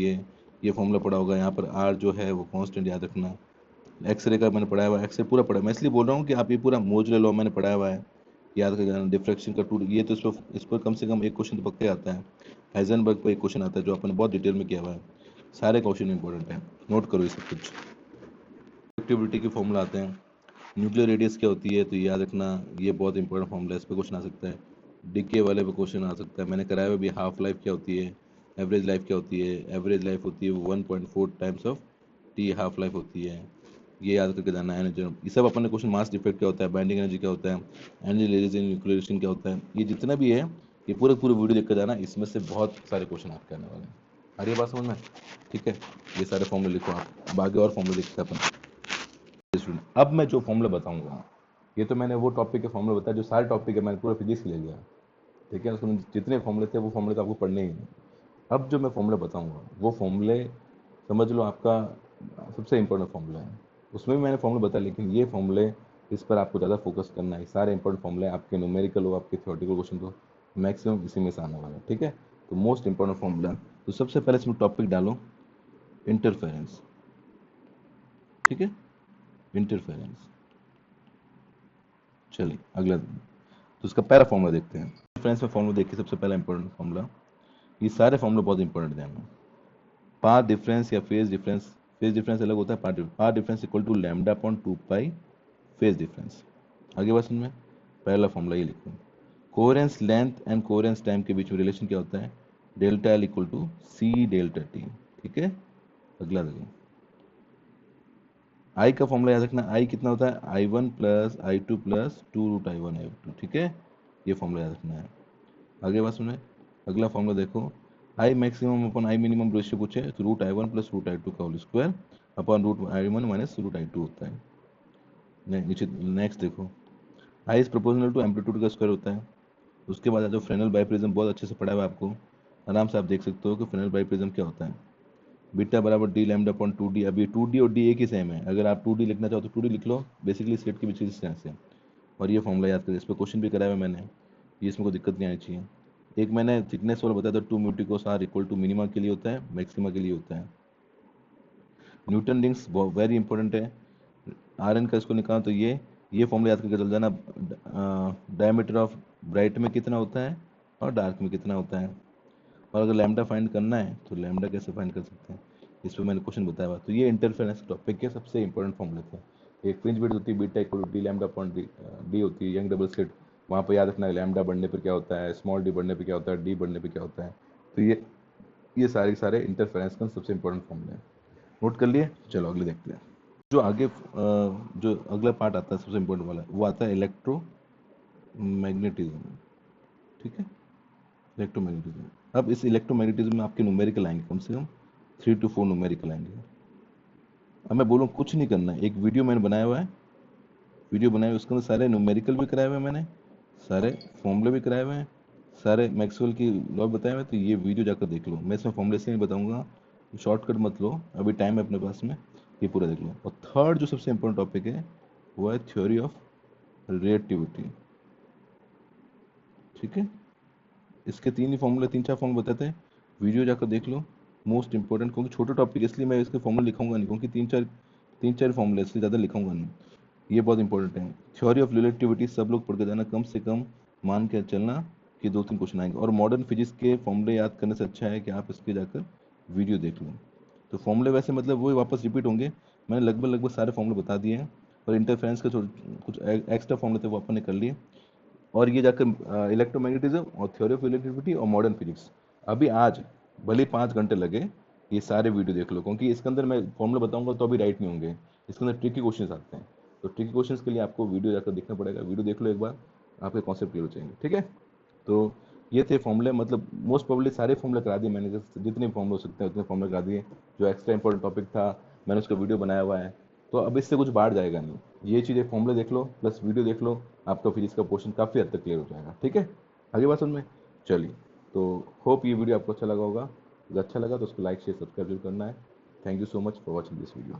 ये फॉर्मूला पढ़ा होगा। यहाँ पर आर जो है वो कांस्टेंट याद रखना। एक्सरे का मैंने पढ़ाया हुआ है, एक्सरे पूरा पढ़ा है, मैं इसलिए बोल रहा हूँ कि आप ये पूरा मोजुलर लॉ मैंने पढ़ाया हुआ है, याद कर जाना। डिफ्रैक्शन का टूल, ये तो इस पर कम से कम एक क्वेश्चन तो पक्का आता है। हाइजेनबर्ग पर एक क्वेश्चन आता है जो आपने बहुत डिटेल में किया हुआ है। सारे क्वेश्चन इंपॉर्टेंट है, नोट करो ये सब कुछ। एक्टिविटी के फॉर्मूला आते हैं। न्यूक्लियर रेडियस क्या होती है, तो याद रखना, ये बहुत इंपॉर्टेंट फॉर्मूला है, इस पर क्वेश्चन आ सकता है। डिके वाले पे क्वेश्चन आ सकता है, मैंने कराया हुआ भी। हाफ लाइफ क्या होती है, एवरेज लाइफ क्या होती है, एवरेज लाइफ होती है 1.4 times of T half life होती है, ये याद करके जाना है। ये सब अपन ने क्वेश्चन, मास डिफेक्ट क्या होता है, बाइंडिंग एनर्जी क्या होता है, एनर्जी रिलीज इन न्यूक्लियरेशन क्या होता है, ये जितना भी है ये पूरे वीडियो देख कर जाना, इसमें से बहुत सारे क्वेश्चन आपके आने वाले हैं। आ रही है बात समझ में, ठीक है। ये सारे फॉर्मूले लिखो आप, अब आगे और फॉर्मूले लिखते हैं अपन। अब मैं जो फॉर्मूला बताऊंगा, ये तो मैंने वो टॉपिक के फॉर्मूला बताया जो सारे टॉपिक है, मैंने पूरा फिजिक्स ले लिया, ठीक है। उसमें जितने फॉर्मूले थे वो फॉर्मूले तो आपको पढ़ने ही हैं। अब जो मैं फॉर्मूला बताऊंगा वो फॉर्मूले समझ लो आपका सबसे इंपॉर्टेंट फॉर्मूला है। उसमें भी मैंने फॉर्मूला बताया, लेकिन ये फॉर्मूले, इस पर आपको ज़्यादा फोकस करना है। सारे इंपॉर्टेंट फॉर्मूले आपके न्यूमेरिकल हो, आपके थ्योरेटिकल क्वेश्चन तो मैक्सिमम इसी में से आने वाला है, ठीक है। तो मोस्ट इंपॉर्टेंट फॉर्मूला, तो सबसे पहले इसमें टॉपिक डालो इंटरफेरेंस, ठीक है, इंटरफेरेंस। चलिए अगला, तो उसका पहला फॉर्मूला देखते हैं। डिफरेंस में फॉर्मूला देखिए, सबसे पहला इंपॉर्टेंट फॉर्मूला, ये सारे फॉर्मूले बहुत इंपॉर्टेंट ध्यान में। पाथ डिफरेंस या फेज डिफरेंस, फेज डिफरेंस अलग होता है, path difference equal to λ/2 pi phase difference. आगे बात सुन में, पहला फॉर्मूला ये लिखो। Coherence length and coherence time के बीच में रिलेशन क्या होता है, delta L equal to C delta T, ठीक है। अगला देखो, आई का फॉर्मूला याद रखना, आई कितना होता है, I1 plus I2 plus 2√I1/2, ठीक है, ये फॉर्मूला याद रखना है। आगे बात सुने, अगला फॉर्मूला देखो, I maximum upon I minimum ratio पूछे तो √I1 प्लस √I2 का whole square upon √I1 minus √I2 होता है। नीचे नेक्स्ट देखो, I is proportional to amplitude का स्क्वायर होता है। उसके बाद जो फ्रेनेल बाइप्रिज्म, बहुत अच्छे से पढ़ा हुआ है आपको, आराम से आप देख सकते हो कि फ्रेनेल बाइप्रिज्म क्या होता है। बीटा बराबर डी λ/2d, अभी 2d और डी एक ही सेम है, अगर आप 2d लिखना चाहो तो 2d लिख लो, बेसिकली स्लिट के बीच की डिस्टेंस है। और ये फॉर्मूला याद करें, इस पर क्वेश्चन भी कराया हुआ मैंने, ये इसमें कोई दिक्कत नहीं आनी चाहिए। एक मैंने थिकनेस वाला बताया था, 2 म्यूटिकोस आर इक्वल टू मिनिमा के लिए होता है, मैक्सिमा के लिए होता है। न्यूटन रिंग्स वेरी इंपॉर्टेंट है, आर एन का इसको निकाल तो ये फॉर्मूला याद करके चल जाना। डायमीटर ऑफ ब्राइट में कितना होता है और डार्क में कितना होता है, और अगर लैम्डा फाइंड करना है तो लैम्डा कैसे फाइंड कर सकते हैं, इस पर मैंने क्वेश्चन बताया हुआ। तो ये इंटरफेरेंस टॉपिक के सबसे इंपॉर्टेंट फॉर्मूले थे। एक फ्रिंज विड्थ होती है, beta equal to D lambda upon D होती है यंग डबल स्लिट। वहाँ पर याद रखना है लैम्डा बढ़ने पर क्या होता है, स्मॉल डी बढ़ने पर क्या होता है, डी बढ़ने पर क्या होता है। तो ये सारे इंटरफेरेंस का सबसे इंपॉर्टेंट फॉर्मूले हैं। नोट कर लिए, चलो अगले देखते हैं। जो आगे जो अगला पार्ट आता है सबसे इम्पोर्टेंट वाला, वो आता है इलेक्ट्रोमैग्नेटिज्म। ठीक है, इलेक्ट्रोमैग्नेटिज्म। अब इस इलेक्ट्रोमैग्नेटिज्म में आपके न्यूमेरिकल आएंगे, कम से कम 3 to 4 न्यूमेरिकल आएंगे। अब मैं बोलूँ कुछ नहीं करना है, एक वीडियो मैंने बनाया हुआ है, उसके अंदर सारे न्यूमेरिकल भी कराए हुए हैं मैंने, सारे फॉर्मूले भी कराए हुए हैं, सारे मैक्सवेल की लॉ बताए हुए हैं। तो ये वीडियो जाकर देख लो। मैं इसमें फॉर्मूले से नहीं बताऊंगा, शॉर्टकट मत लो, अभी टाइम है अपने पास में, ये पूरा देख लो। और थर्ड जो सबसे इंपॉर्टेंट टॉपिक है वो है थ्योरी ऑफ रिलेटिविटी। ठीक है, इसके 3 फॉर्मूले 3-4 फॉर्मूले बताते हैं, वीडियो जाकर देख लो। मोस्ट इंपॉर्टेंट, क्योंकि छोटा टॉपिक इसलिए मैं इसके फॉर्मूले लिखाऊंगा नहीं, क्योंकि 3-4 फॉर्मूले इसलिए ज़्यादा लिखाऊंगा नहीं, ये बहुत इंपॉर्टेंट है। थ्योरी ऑफ रिलेटिविटी सब लोग पढ़ के जाना, कम से कम मान के चलना कि 2-3 क्वेश्चन आएंगे। और मॉडर्न फिजिक्स के फॉर्मूले याद करने से अच्छा है कि आप इसके जाकर वीडियो देख लो। तो फॉर्मूले वैसे मतलब वही वापस रिपीट होंगे, मैंने लगभग सारे फॉर्मूले बता दिए हैं। और इंटरफेरेंस के कुछ एक्स्ट्रा फॉर्मूले थे वो अपन ने कर लिए। और ये जाकर इलेक्ट्रोमैग्नेटिज्म और थ्योरी ऑफ रिलेटिविटी और मॉडर्न फिजिक्स, अभी आज भले 5 घंटे लगे, ये सारे वीडियो देख लो, क्योंकि इसके अंदर मैं फॉर्मूला बताऊंगा तो अभी राइट नहीं होंगे, इसके अंदर ट्रिकी क्वेश्चंस आते हैं। तो ट्रिकी क्वेश्चंस के लिए आपको वीडियो जाकर देखना पड़ेगा, वीडियो देख लो एक बार, आपके कॉन्सेप्ट क्लियर हो जाएंगे। ठीक है, तो ये थे फॉर्मूले, मतलब मोस्ट प्रोबेबली सारे फॉर्मूले करा दिए मैंने, जितने फॉर्मूले हो सकते हैं उतने फॉर्मूले करा दिए। जो एक्स्ट्रा इंपॉर्टेंट टॉपिक था मैंने उसका वीडियो बनाया हुआ है, तो अब इससे कुछ बाहर जाएगा नहीं। ये चीज़ें फॉर्मूले देख लो प्लस वीडियो देख लो, आपका फिजिक्स का पोर्शन काफ़ी हद तक क्लियर हो जाएगा। ठीक है, आगे बात समझ में। चलिए, तो होप ये वीडियो आपको अच्छा लगा होगा। अगर अच्छा लगा तो उसको लाइक शेयर सब्सक्राइब जरूर करना है। Thank you so much for watching this video.